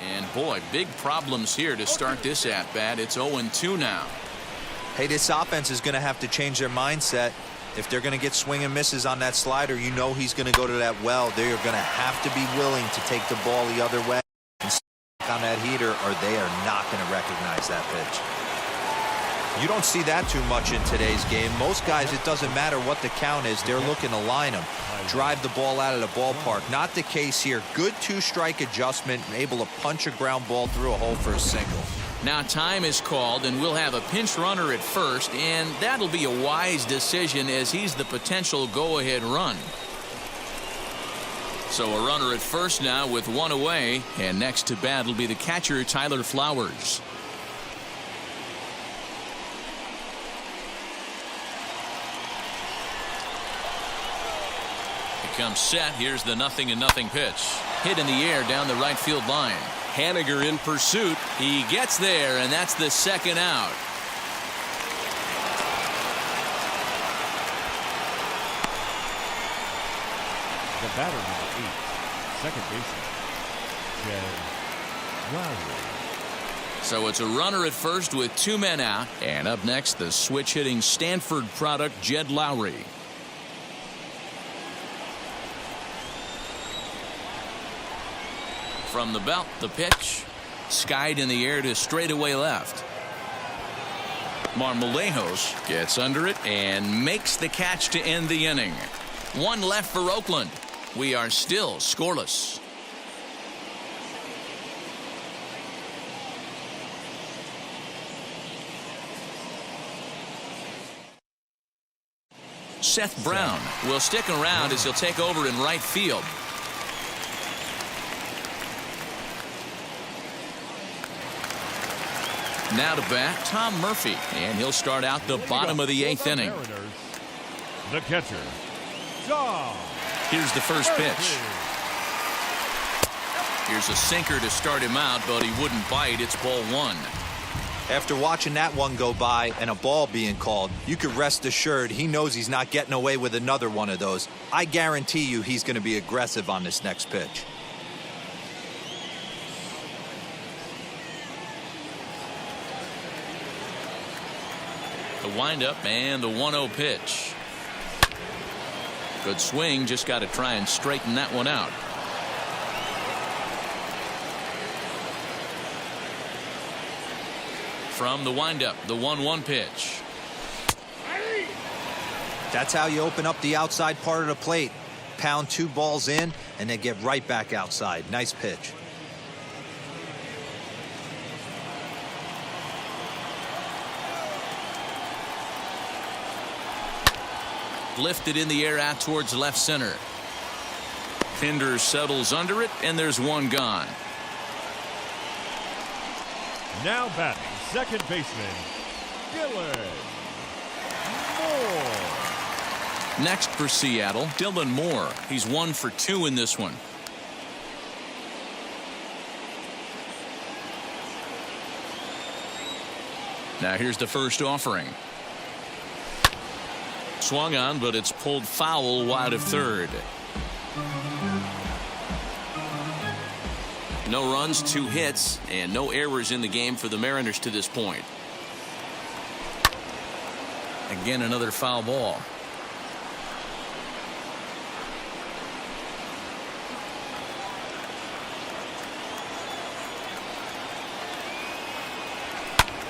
And boy, big problems here to start this at bat. It's 0-2 now. Hey, this offense is going to have to change their mindset. If they're going to get swing and misses on that slider, you know he's going to go to that well. They are going to have to be willing to take the ball the other way and stick on that heater, or they are not going to recognize that pitch. You don't see that too much in today's game. Most guys, it doesn't matter what the count is. They're looking to line them, drive the ball out of the ballpark. Not the case here. Good 2-strike adjustment, able to punch a ground ball through a hole for a single. Now time is called, and we'll have a pinch runner at first, and that'll be a wise decision as he's the potential go-ahead run. So a runner at first now with 1 away, and next to bat will be the catcher Tyler Flowers. comes set. Here's the 0-0 pitch. Hit in the air down the right field line. Haniger in pursuit. He gets there, and that's the second out. The batter, number 8, second baseman, Jed Lowry. So it's a runner at first with 2 men out. And up next, the switch-hitting Stanford product, Jed Lowry. From the belt, the pitch. Skied in the air to straightaway left. Marmolejos gets under it and makes the catch to end the inning. 1 left for Oakland. We are still scoreless. Seth Brown will stick around as he'll take over in right field. Now to bat, Tom Murphy, and he'll start out the bottom of the 8th inning. The catcher, Tom. Here's the first pitch. Here's a sinker to start him out, but he wouldn't bite. It's ball 1. After watching that one go by and a ball being called, you can rest assured he knows he's not getting away with another one of those. I guarantee you he's going to be aggressive on this next pitch. The windup and the 1-0 pitch. Good swing, just got to try and straighten that one out. From the windup, the 1-1 pitch. That's how you open up the outside part of the plate. Pound 2 balls in and then get right back outside. Nice pitch. Lifted in the air out towards left center. Pinder settles under it, and there's one gone. Now batting, second baseman, Dylan Moore. Next for Seattle, Dylan Moore. He's 1 for 2 in this one. Now here's the first offering. Swung on, but it's pulled foul wide of third. No runs, 2 hits, and no errors in the game for the Mariners to this point. Again, another foul ball.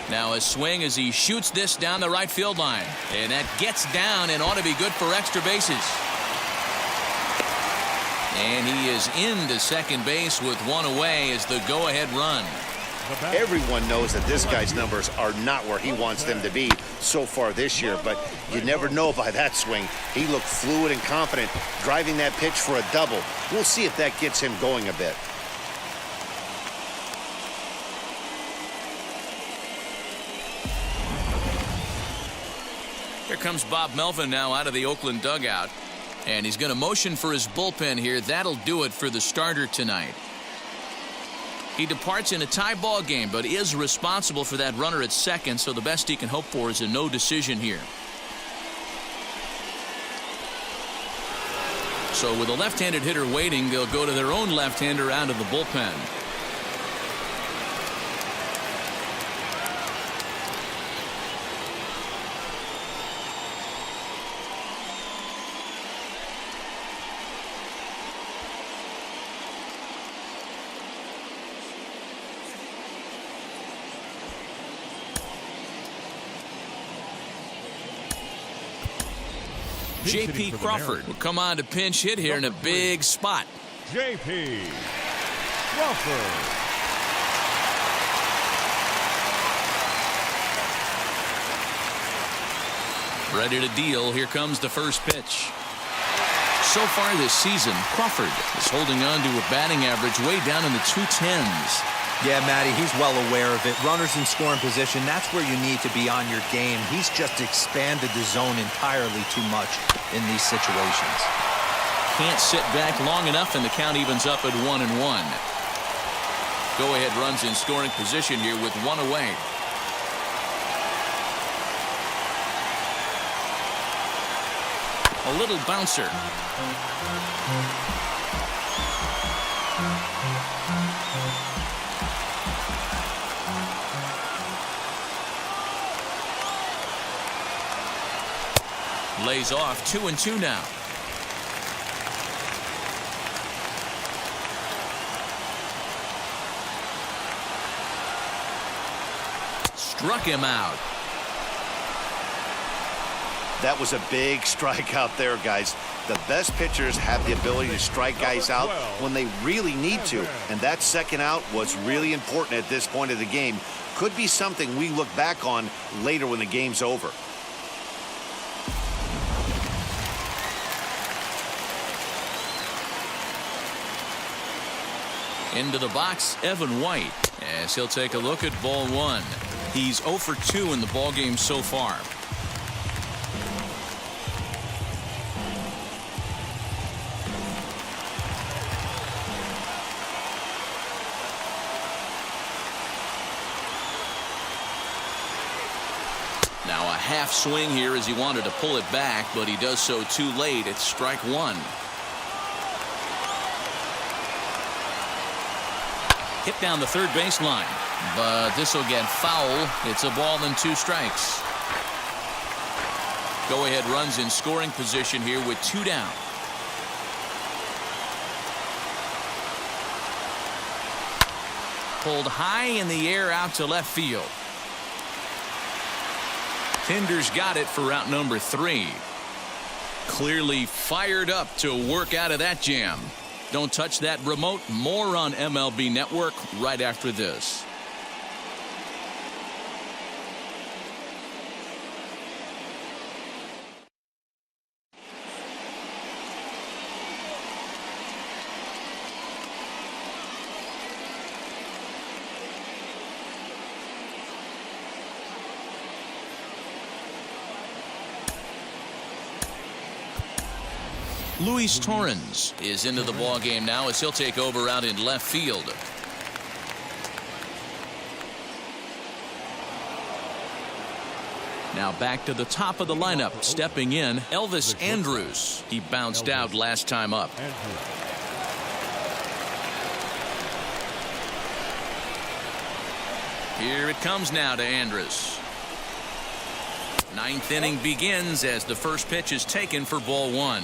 Now a swing as he shoots this down the right field line. And that gets down and ought to be good for extra bases. And he is into second base with 1 away as the go-ahead run. Everyone knows that this guy's numbers are not where he wants them to be so far this year, but you never know by that swing. He looked fluid and confident, driving that pitch for a double. We'll see if that gets him going a bit. Here comes Bob Melvin now out of the Oakland dugout. And he's going to motion for his bullpen here. That'll do it for the starter tonight. He departs in a tie ball game, but is responsible for that runner at second, so the best he can hope for is a no decision here. So with a left-handed hitter waiting, they'll go to their own left-hander out of the bullpen. J.P. Crawford will come on to pinch hit here in a big spot. J.P. Crawford. Ready to deal. Here comes the first pitch. So far this season, Crawford is holding on to a batting average way down in the 210s. Yeah, Matty, he's well aware of it. Runners in scoring position, that's where you need to be on your game. He's just expanded the zone entirely too much in these situations. can't sit back long enough, and the count evens up at 1-1. Go-ahead runs in scoring position here with one away. A little bouncer. Lays off. 2-2 now. Struck him out. That was a big strikeout there, guys. The best pitchers have the ability to strike guys out when they really need to, and that second out was really important at this point of the game. Could be something we look back on later when the game's over. Into the box, Evan White, as he'll take a look at ball one. He's 0 for 2 in the ballgame so far. Now a half swing here as he wanted to pull it back, but he does so too late. It's strike one. Hit down the third baseline, but this will get foul. It's a ball and 2 strikes. Go-ahead runs in scoring position here with 2 down. Pulled high in the air out to left field. Tinder's got it for route number 3. Clearly fired up to work out of that jam. Don't touch that remote. More on MLB Network right after this. Luis Torrens is into the ball game now as he'll take over out in left field. Now back to the top of the lineup, stepping in, Elvis Andrus. He bounced out last time up. Here it comes now to Andrus. Ninth inning begins as the first pitch is taken for ball one.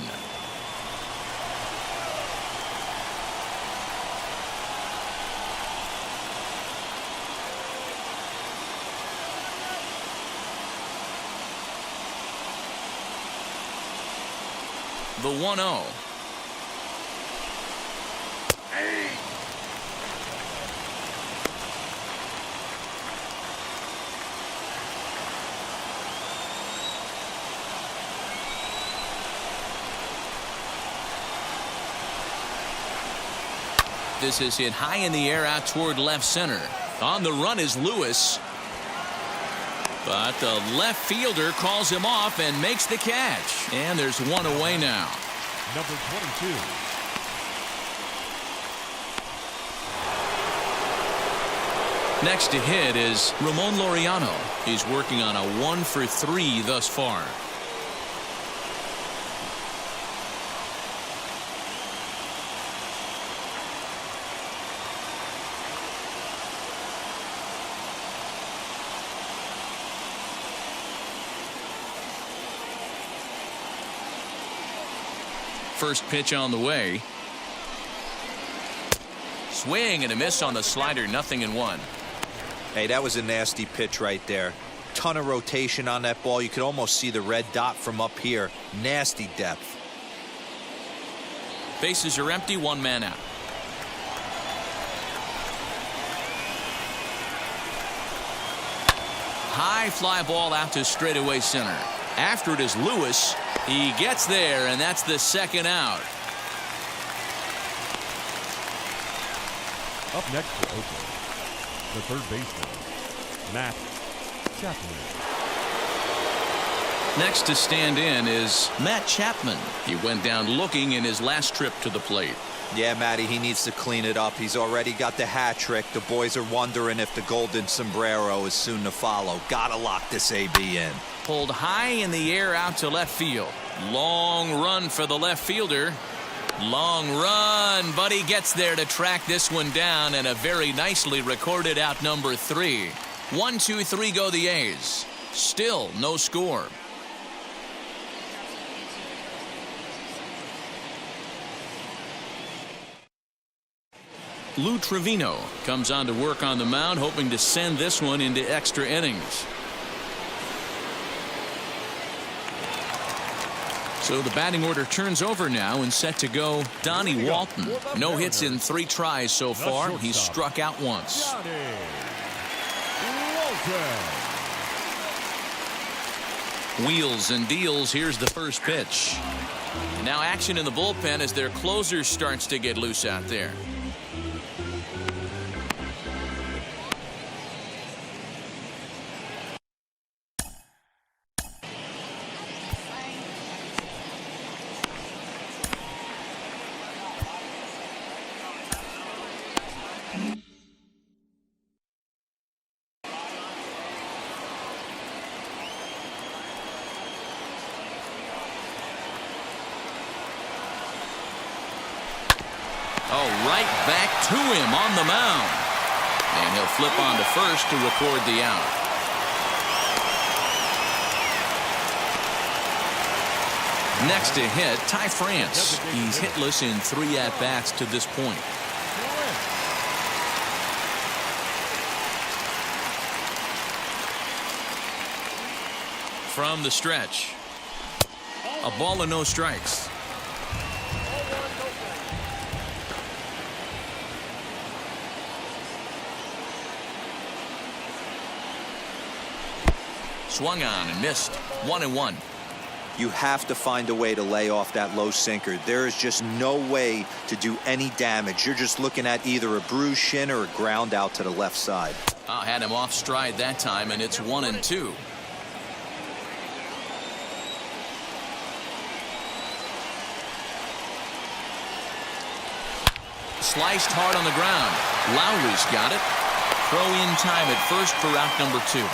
The 1-0. This is hit high in the air out toward left center. On the run is Lewis. But the left fielder calls him off and makes the catch. And there's one away now. Number 22. Next to hit is Ramon Laureano. He's working on a 1 for 3 thus far. First pitch on the way. Swing and a miss on the slider. 0-1. Hey, that was a nasty pitch right there. Ton of rotation on that ball. You could almost see the red dot from up here. Nasty depth. Bases are empty. 1 man out. High fly ball out to straightaway center. After it is Lewis. He gets there, and that's the second out. Up next for Oakland, the third baseman, Matt Chapman. Next to stand in is Matt Chapman. He went down looking in his last trip to the plate. Yeah, Matty, he needs to clean it up. He's already got the hat trick. The boys are wondering if the golden sombrero is soon to follow. Gotta lock this AB in. Pulled high in the air out to left field. Long run for the left fielder. Long run, but he gets there to track this one down, and a very nicely recorded out number 3. 1, 2, 3 go the A's. Still no score. Lou Trevino comes on to work on the mound, hoping to send this one into extra innings. So the batting order turns over now and set to go Donnie Walton. No hits in 3 tries so far. He's struck out once. Wheels and deals. Here's the first pitch. And now action in the bullpen as their closer starts to get loose out there. Oh, right back to him on the mound. And he'll flip on to first to record the out. Next to hit, Ty France. He's hitless in 3 at-bats to this point. From the stretch. A ball and no strikes. Swung on and missed. 1-1. You have to find a way to lay off that low sinker. There is just no way to do any damage. You're just looking at either a bruised shin or a ground out to the left side. Had him off stride that time, and it's 1-2. Sliced hard on the ground. Lowry's got it. Throw in time at first for out number 2.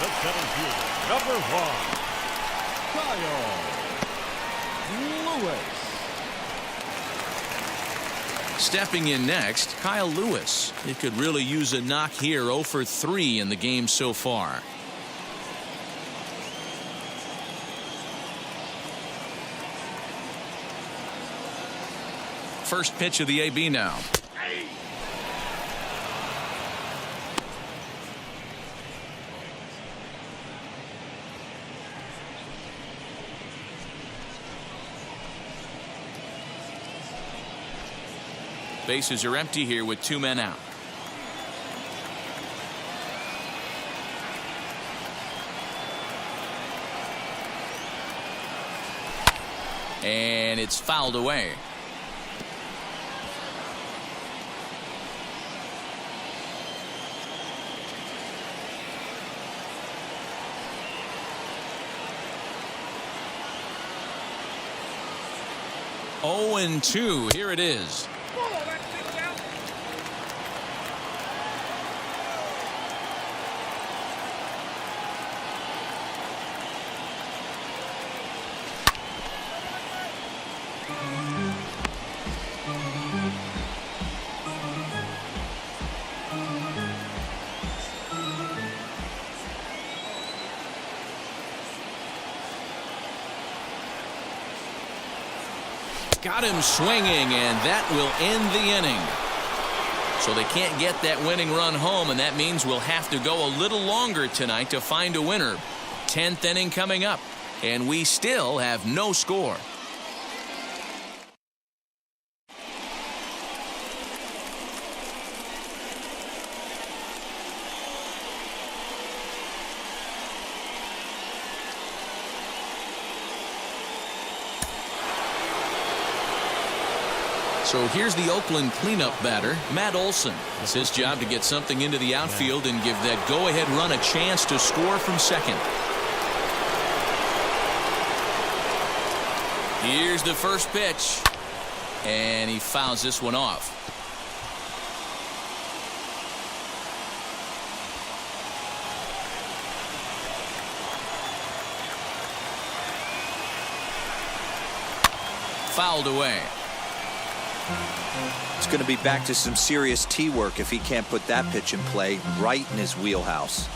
The center fielder, number 1, Kyle Lewis. Stepping in next, Kyle Lewis. He could really use a knock here. 0 for 3 in the game so far. First pitch of the AB now. Bases are empty here with 2 men out. And it's fouled away. Oh, and 2. Here it is. Got him swinging, and that will end the inning. So they can't get that winning run home, and that means we'll have to go a little longer tonight to find a winner. 10th inning coming up, and we still have no score. So here's the Oakland cleanup batter, Matt Olson. It's his job to get something into the outfield and give that go-ahead run a chance to score from second. Here's the first pitch. And he fouls this one off. Fouled away. It's going to be back to some serious tee work if he can't put that pitch in play right in his wheelhouse.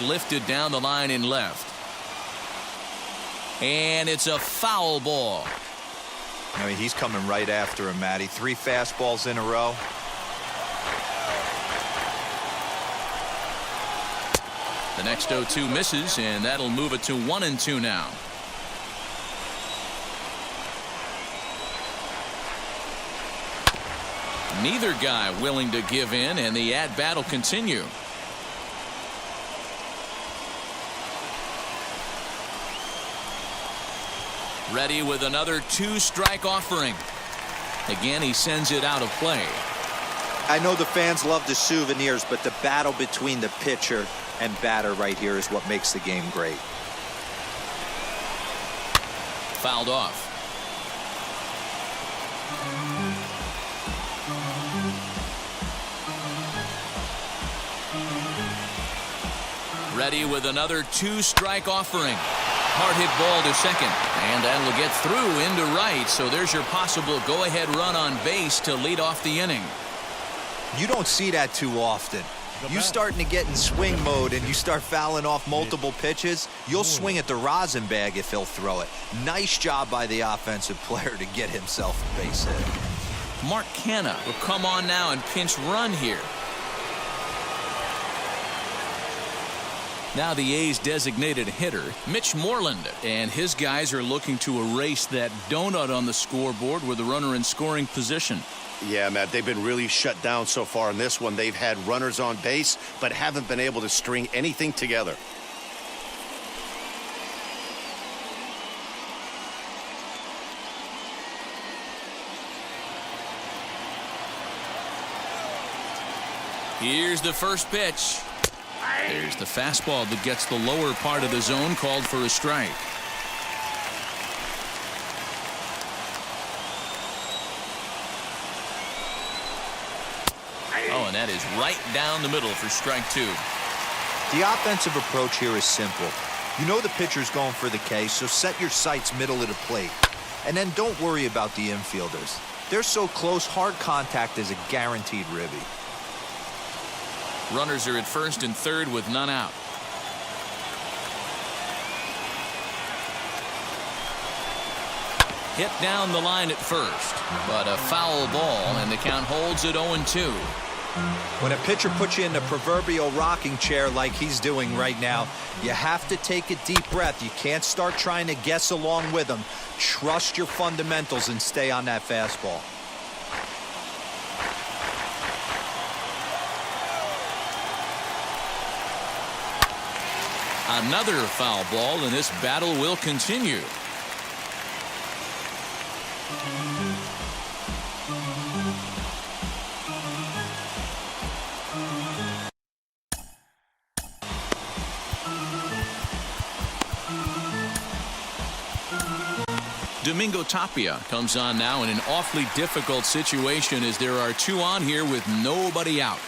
Lifted down the line in left. And it's a foul ball. I mean, he's coming right after him, Matty. 3 fastballs in a row. The next 0-2 misses, and that'll move it to 1-2 now. Neither guy willing to give in, and the at-bat will continue. Ready with another 2-strike offering. Again, he sends it out of play. I know the fans love the souvenirs, but the battle between the pitcher and batter right here is what makes the game great. Fouled off. Ready with another 2-strike offering. Hard hit ball to second, and that'll get through into right. So there's your possible go-ahead run on base to lead off the inning. You don't see that too often. You starting to get in swing mode and you start fouling off multiple pitches, you'll swing at the rosin bag if he'll throw it. Nice job by the offensive player to get himself a base hit. Mark Canha will come on now and pinch run here. Now the A's designated hitter, Mitch Moreland, and his guys are looking to erase that donut on the scoreboard with the runner in scoring position. Yeah, Matt, they've been really shut down so far in this one. They've had runners on base, but haven't been able to string anything together. Here's the first pitch. There's the fastball that gets the lower part of the zone, called for a strike. Oh, and that is right down the middle for strike 2. The offensive approach here is simple. You know the pitcher's going for the K, so set your sights middle of the plate. And then don't worry about the infielders. They're so close, hard contact is a guaranteed ribby. Runners are at first and third with none out. Hit down the line at first, but a foul ball, and the count holds at 0-2. When a pitcher puts you in the proverbial rocking chair like he's doing right now, you have to take a deep breath. You can't start trying to guess along with him. Trust your fundamentals and stay on that fastball. Another foul ball, and this battle will continue. Domingo Tapia comes on now in an awfully difficult situation as there are 2 on here with nobody out.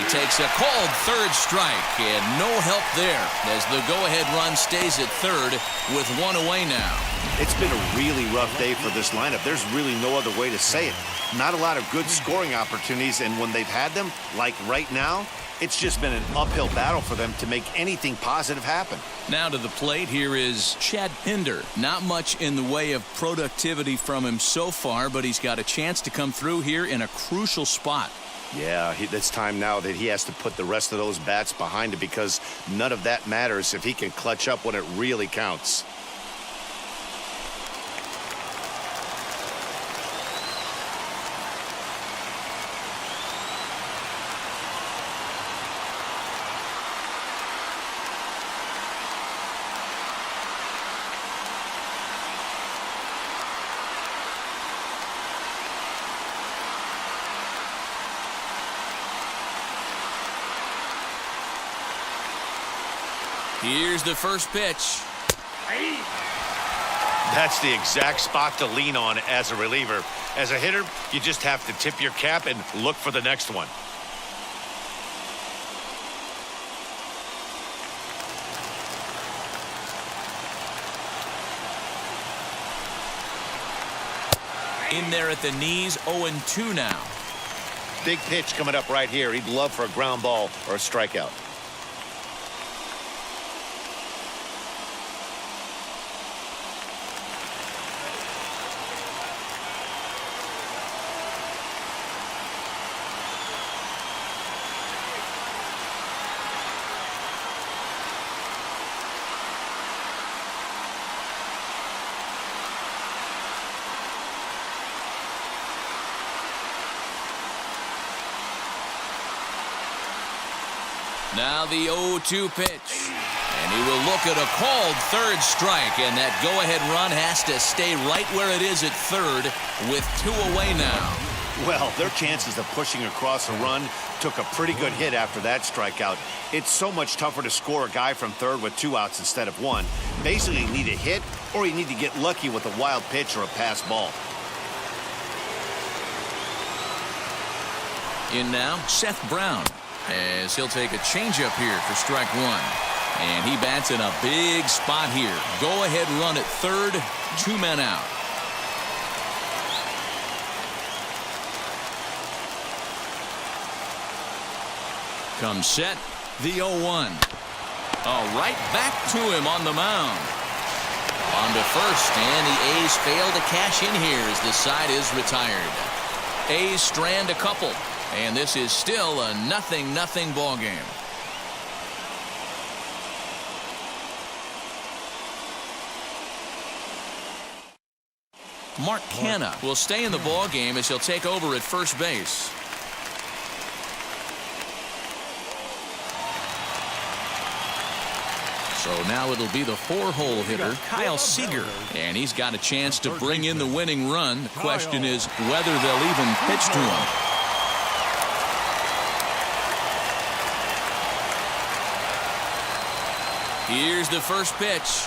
takes a called third strike, and no help there as the go-ahead run stays at third with one away now. It's been a really rough day for this lineup. There's really no other way to say it. Not a lot of good scoring opportunities, and when they've had them, like right now, it's just been an uphill battle for them to make anything positive happen. Now to the plate, here is Chad Pinder. Not much in the way of productivity from him so far, but he's got a chance to come through here in a crucial spot. Yeah, it's time now that he has to put the rest of those bats behind him, because none of that matters if he can clutch up when it really counts. Here's the first pitch. That's the exact spot to lean on as a reliever. As a hitter, you just have to tip your cap and look for the next one. In there at the knees, 0-2 now. Big pitch coming up right here. He'd love for a ground ball or a strikeout. Now the 0-2 pitch. And he will look at a called third strike, and that go-ahead run has to stay right where it is at third with 2 away now. Well, their chances of pushing across a run took a pretty good hit after that strikeout. It's so much tougher to score a guy from third with 2 outs instead of 1. Basically, you need a hit or you need to get lucky with a wild pitch or a pass ball. In now, Seth Brown, as he'll take a changeup here for strike 1. And he bats in a big spot here. Go-ahead run at third, 2 men out. Comes set, the 0-1. Right back to him on the mound. On to first, and the A's fail to cash in here as the side is retired. A's strand a couple, and this is still a 0-0 ball game. Mark Canha will stay in the ball game as he'll take over at first base. So now it'll be the 4-hole hitter, Kyle Seager. And he's got a chance to bring in the winning run. The question is whether they'll even pitch to him. Here's the first pitch.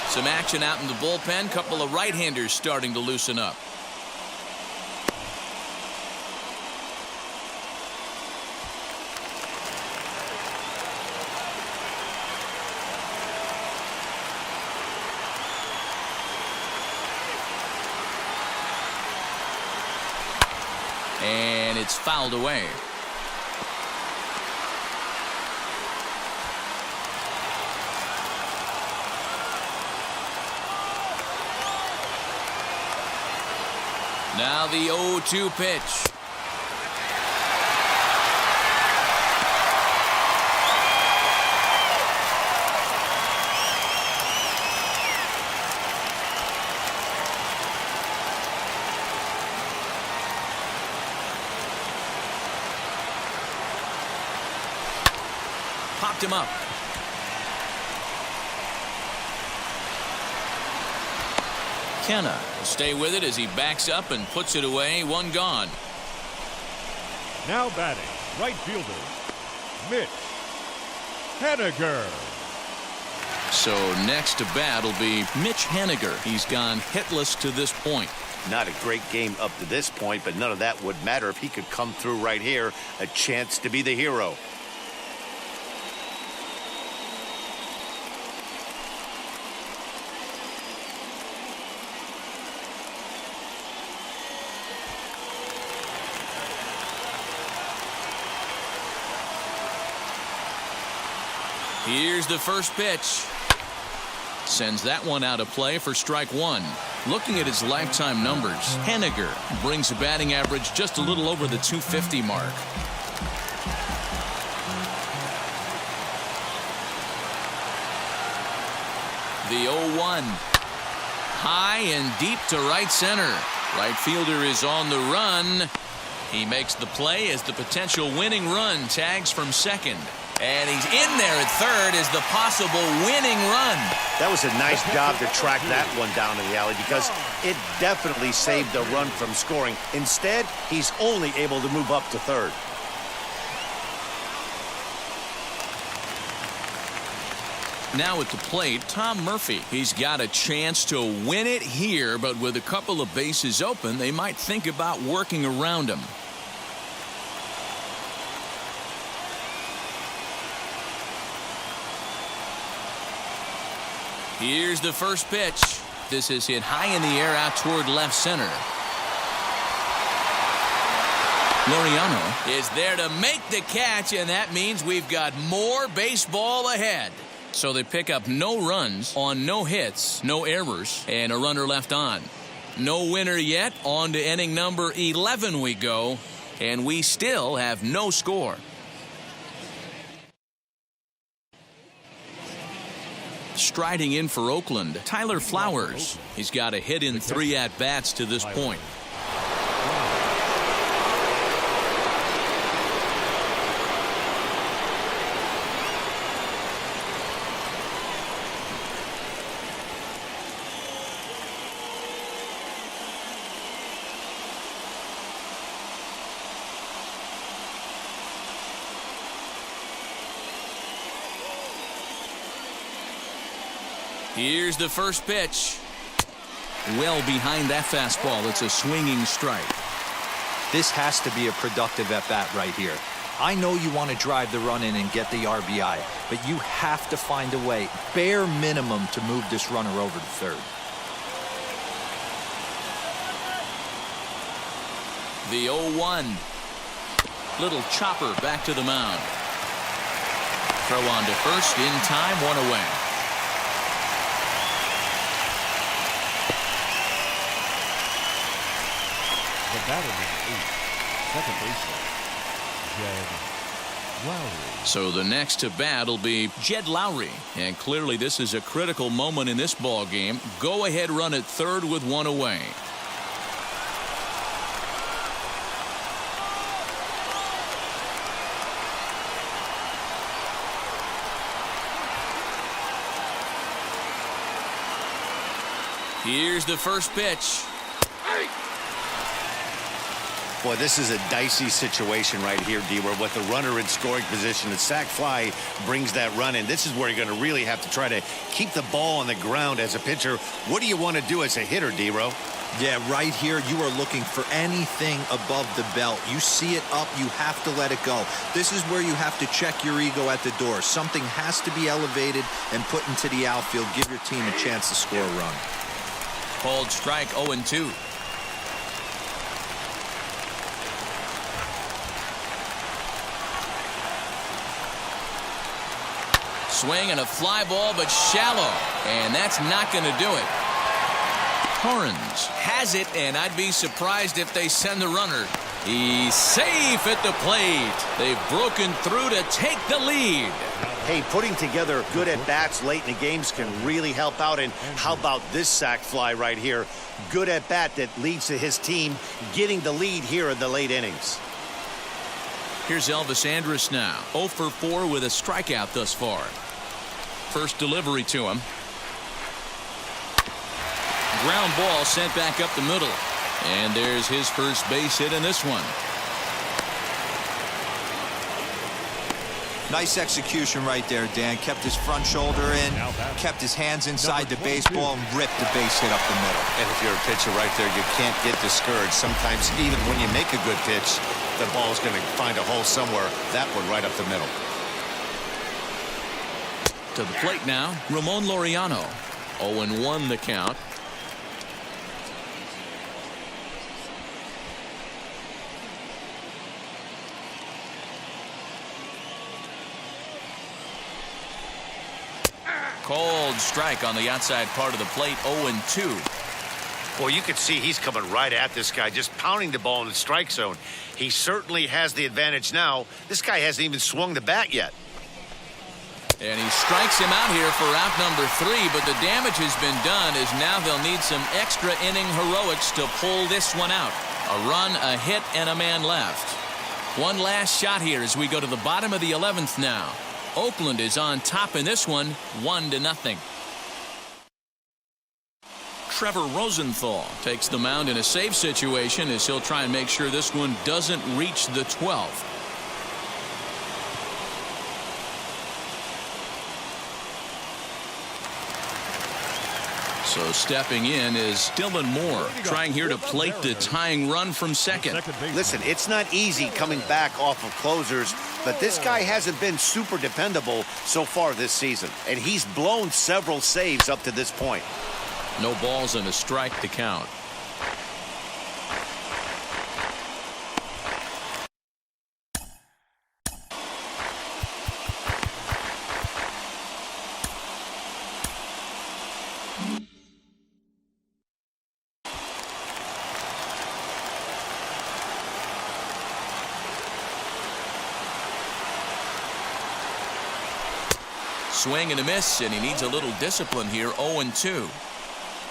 Some action out in the bullpen. Couple of right-handers starting to loosen up. And it's fouled away. Now the 0-2 pitch. Popped him up. Canha will stay with it as he backs up and puts it away. 1 gone. Now batting, right fielder, Mitch Haniger. So next to bat will be Mitch Haniger. He's gone hitless to this point. Not a great game up to this point, but none of that would matter if he could come through right here. A chance to be the hero. Here's the first pitch. Sends that one out of play for strike one. Looking at his lifetime numbers, Haniger brings a batting average just a little over the 250 mark. The 0-1. High and deep to right center. Right fielder is on the run. He makes the play as the potential winning run tags from second. And he's in there at third as the possible winning run. That was a nice job to track that one down in the alley because it definitely saved the run from scoring. Instead, he's only able to move up to third. Now at the plate, Tom Murphy. He's got a chance to win it here, but with a couple of bases open, they might think about working around him. Here's the first pitch. This is hit high in the air out toward left center. Laureano is there to make the catch, and that means we've got more baseball ahead. So they pick up no runs on no hits, no errors, and a runner left on. No winner yet. On to inning number 11 we go, and we still have no score. Striding in for Oakland, Tyler Flowers. He's got a hit in 3 at-bats to this point. Here's the first pitch. Well behind that fastball. It's a swinging strike. This has to be a productive at-bat right here. I know you want to drive the run in and get the RBI, but you have to find a way, bare minimum, to move this runner over to third. The 0-1. Little chopper back to the mound. Throw on to first in time, 1 away. The batter is 8. Second baseman, Jed Lowry. So the next to bat will be Jed Lowry. And clearly this is a critical moment in this ball game. Go ahead run at third with 1 away. Here's the first pitch. Boy, this is a dicey situation right here, D-Ware. With the runner in scoring position, the sac fly brings that run in. This is where you're going to really have to try to keep the ball on the ground as a pitcher. What do you want to do as a hitter, D-Ro? Yeah, right here, you are looking for anything above the belt. You see it up, you have to let it go. This is where you have to check your ego at the door. Something has to be elevated and put into the outfield. Give your team a chance to score a run. Called strike 0-2. Swing and a fly ball, but shallow. And that's not going to do it. Torrens has it, and I'd be surprised if they send the runner. He's safe at the plate. They've broken through to take the lead. Hey, putting together good at-bats late in the games can really help out. And how about this sac fly right here? Good at-bat that leads to his team getting the lead here in the late innings. Here's Elvis Andrus now. 0 for 4 with a strikeout thus far. First delivery to him. Ground ball sent back up the middle. And there's his first base hit in this one. Nice execution right there, Dan. Kept his front shoulder in, kept his hands inside the baseball, and ripped the base hit up the middle. And if you're a pitcher right there, you can't get discouraged. Sometimes even when you make a good pitch, the ball's going to find a hole somewhere. That one right up the middle. To the plate now, Ramon Laureano. 0-1 the count. Cold strike on the outside part of the plate. 0-2. Well, you can see he's coming right at this guy, just pounding the ball in the strike zone. He certainly has the advantage now. This guy hasn't even swung the bat yet. And he strikes him out here for out number 3, but the damage has been done as now they'll need some extra inning heroics to pull this one out. A run, a hit, and a man left. One last shot here as we go to the bottom of the 11th now. Oakland is on top in this one, 1-0. Trevor Rosenthal takes the mound in a safe situation as he'll try and make sure this one doesn't reach the 12th. So stepping in is Dylan Moore, trying here to plate the tying run from second. Listen, it's not easy coming back off of closers, but this guy hasn't been super dependable so far this season, and he's blown several saves up to this point. No balls and a strike to count. Swing and a miss, and he needs a little discipline here. 0-2.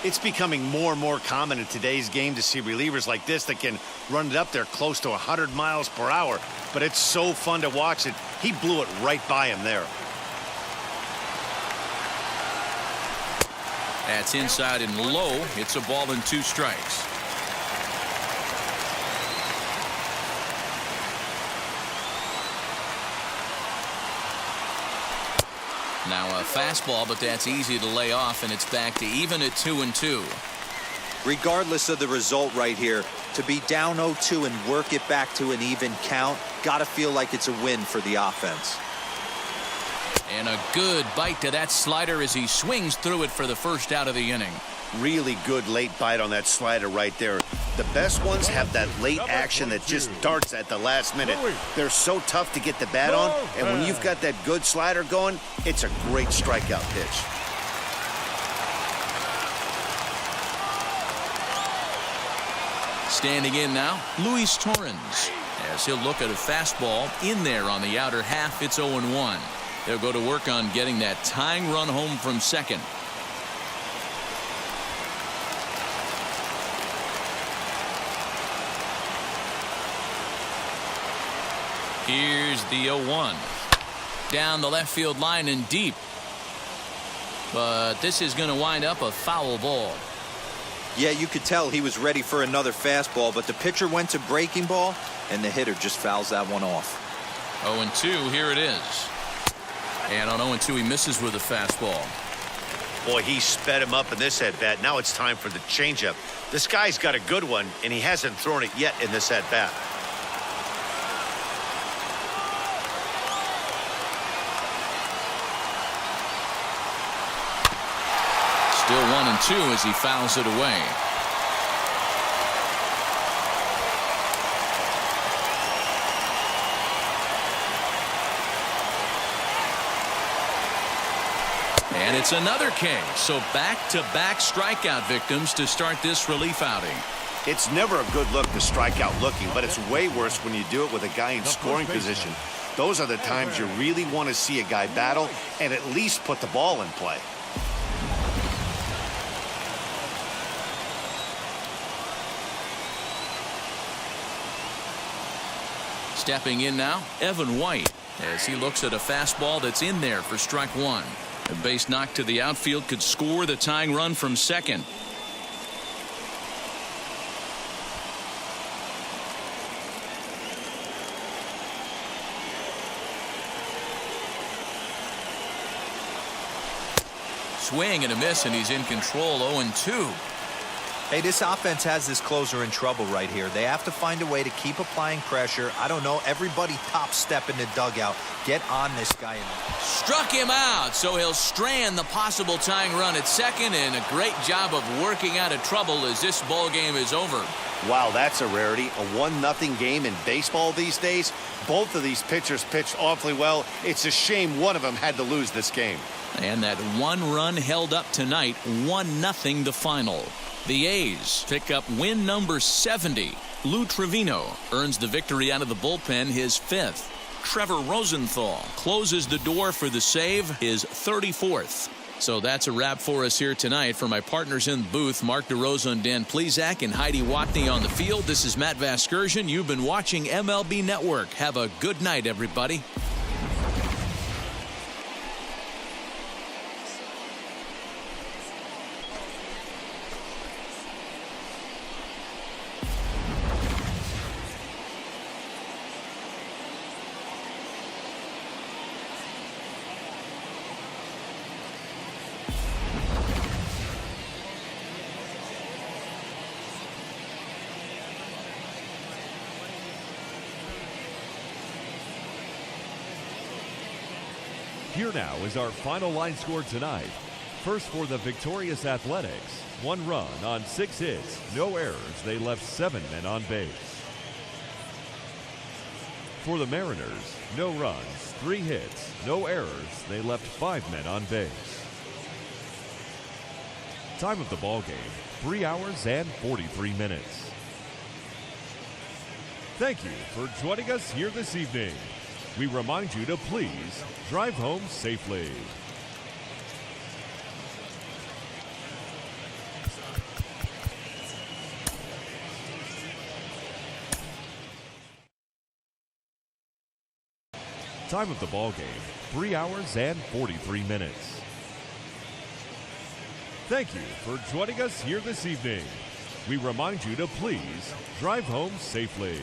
It's becoming more and more common in today's game to see relievers like this that can run it up there close to 100 miles per hour, but it's so fun to watch it. He blew it right by him there. That's inside and low. It's a ball and 2 strikes. Now a fastball, but that's easy to lay off, and it's back to even at 2-2. Regardless of the result right here, to be down 0-2 and work it back to an even count, gotta feel like it's a win for the offense. And a good bite to that slider as he swings through it for the first out of the inning. Really good late bite on that slider right there. The best ones have that late action that just darts at the last minute. They're so tough to get the bat on, and when you've got that good slider going, it's a great strikeout pitch. Standing in now, Luis Torrens. As he'll look at a fastball in there on the outer half, it's 0-1. They'll go to work on getting that tying run home from second. Here's the 0-1. Down the left field line and deep. But this is going to wind up a foul ball. Yeah, you could tell he was ready for another fastball, but the pitcher went to breaking ball, and the hitter just fouls that one off. 0-2, here it is. And on 0-2, he misses with a fastball. Boy, he sped him up in this at-bat. Now it's time for the changeup. This guy's got a good one, and he hasn't thrown it yet in this at-bat. Still 1-2 as he fouls it away. And it's another K. So back-to-back strikeout victims to start this relief outing. It's never a good look to strike out looking, but it's way worse when you do it with a guy in scoring position. Those are the times you really want to see a guy battle and at least put the ball in play. Stepping in now, Evan White, as he looks at a fastball that's in there for strike 1. A base knock to the outfield could score the tying run from second. Swing and a miss, and he's in control. 0-2. Hey, this offense has this closer in trouble right here. They have to find a way to keep applying pressure. I don't know, everybody top step in the dugout. Get on this guy. Struck him out, so he'll strand the possible tying run at second, and a great job of working out of trouble as this ball game is over. Wow, that's a rarity. A 1-0 game in baseball these days. Both of these pitchers pitched awfully well. It's a shame one of them had to lose this game. And that one run held up tonight, 1-0 the final. The A's pick up win number 70. Lou Trevino earns the victory out of the bullpen, his 5th. Trevor Rosenthal closes the door for the save, his 34th. So that's a wrap for us here tonight. For my partners in the booth, Mark DeRosa and Dan Plesac and Heidi Watney on the field, this is Matt Vasgersian. You've been watching MLB Network. Have a good night, everybody. Here now is our final line score tonight. First for the victorious Athletics, 1 run on 6 hits, no errors. They left 7 men on base. For the Mariners, no runs, 3 hits, no errors. They left 5 men on base. Time of the ball game, 3 hours and 43 minutes. Thank you for joining us here this evening. We remind you to please drive home safely. Time of the ball game, 3 hours and 43 minutes. Thank you for joining us here this evening. We remind you to please drive home safely.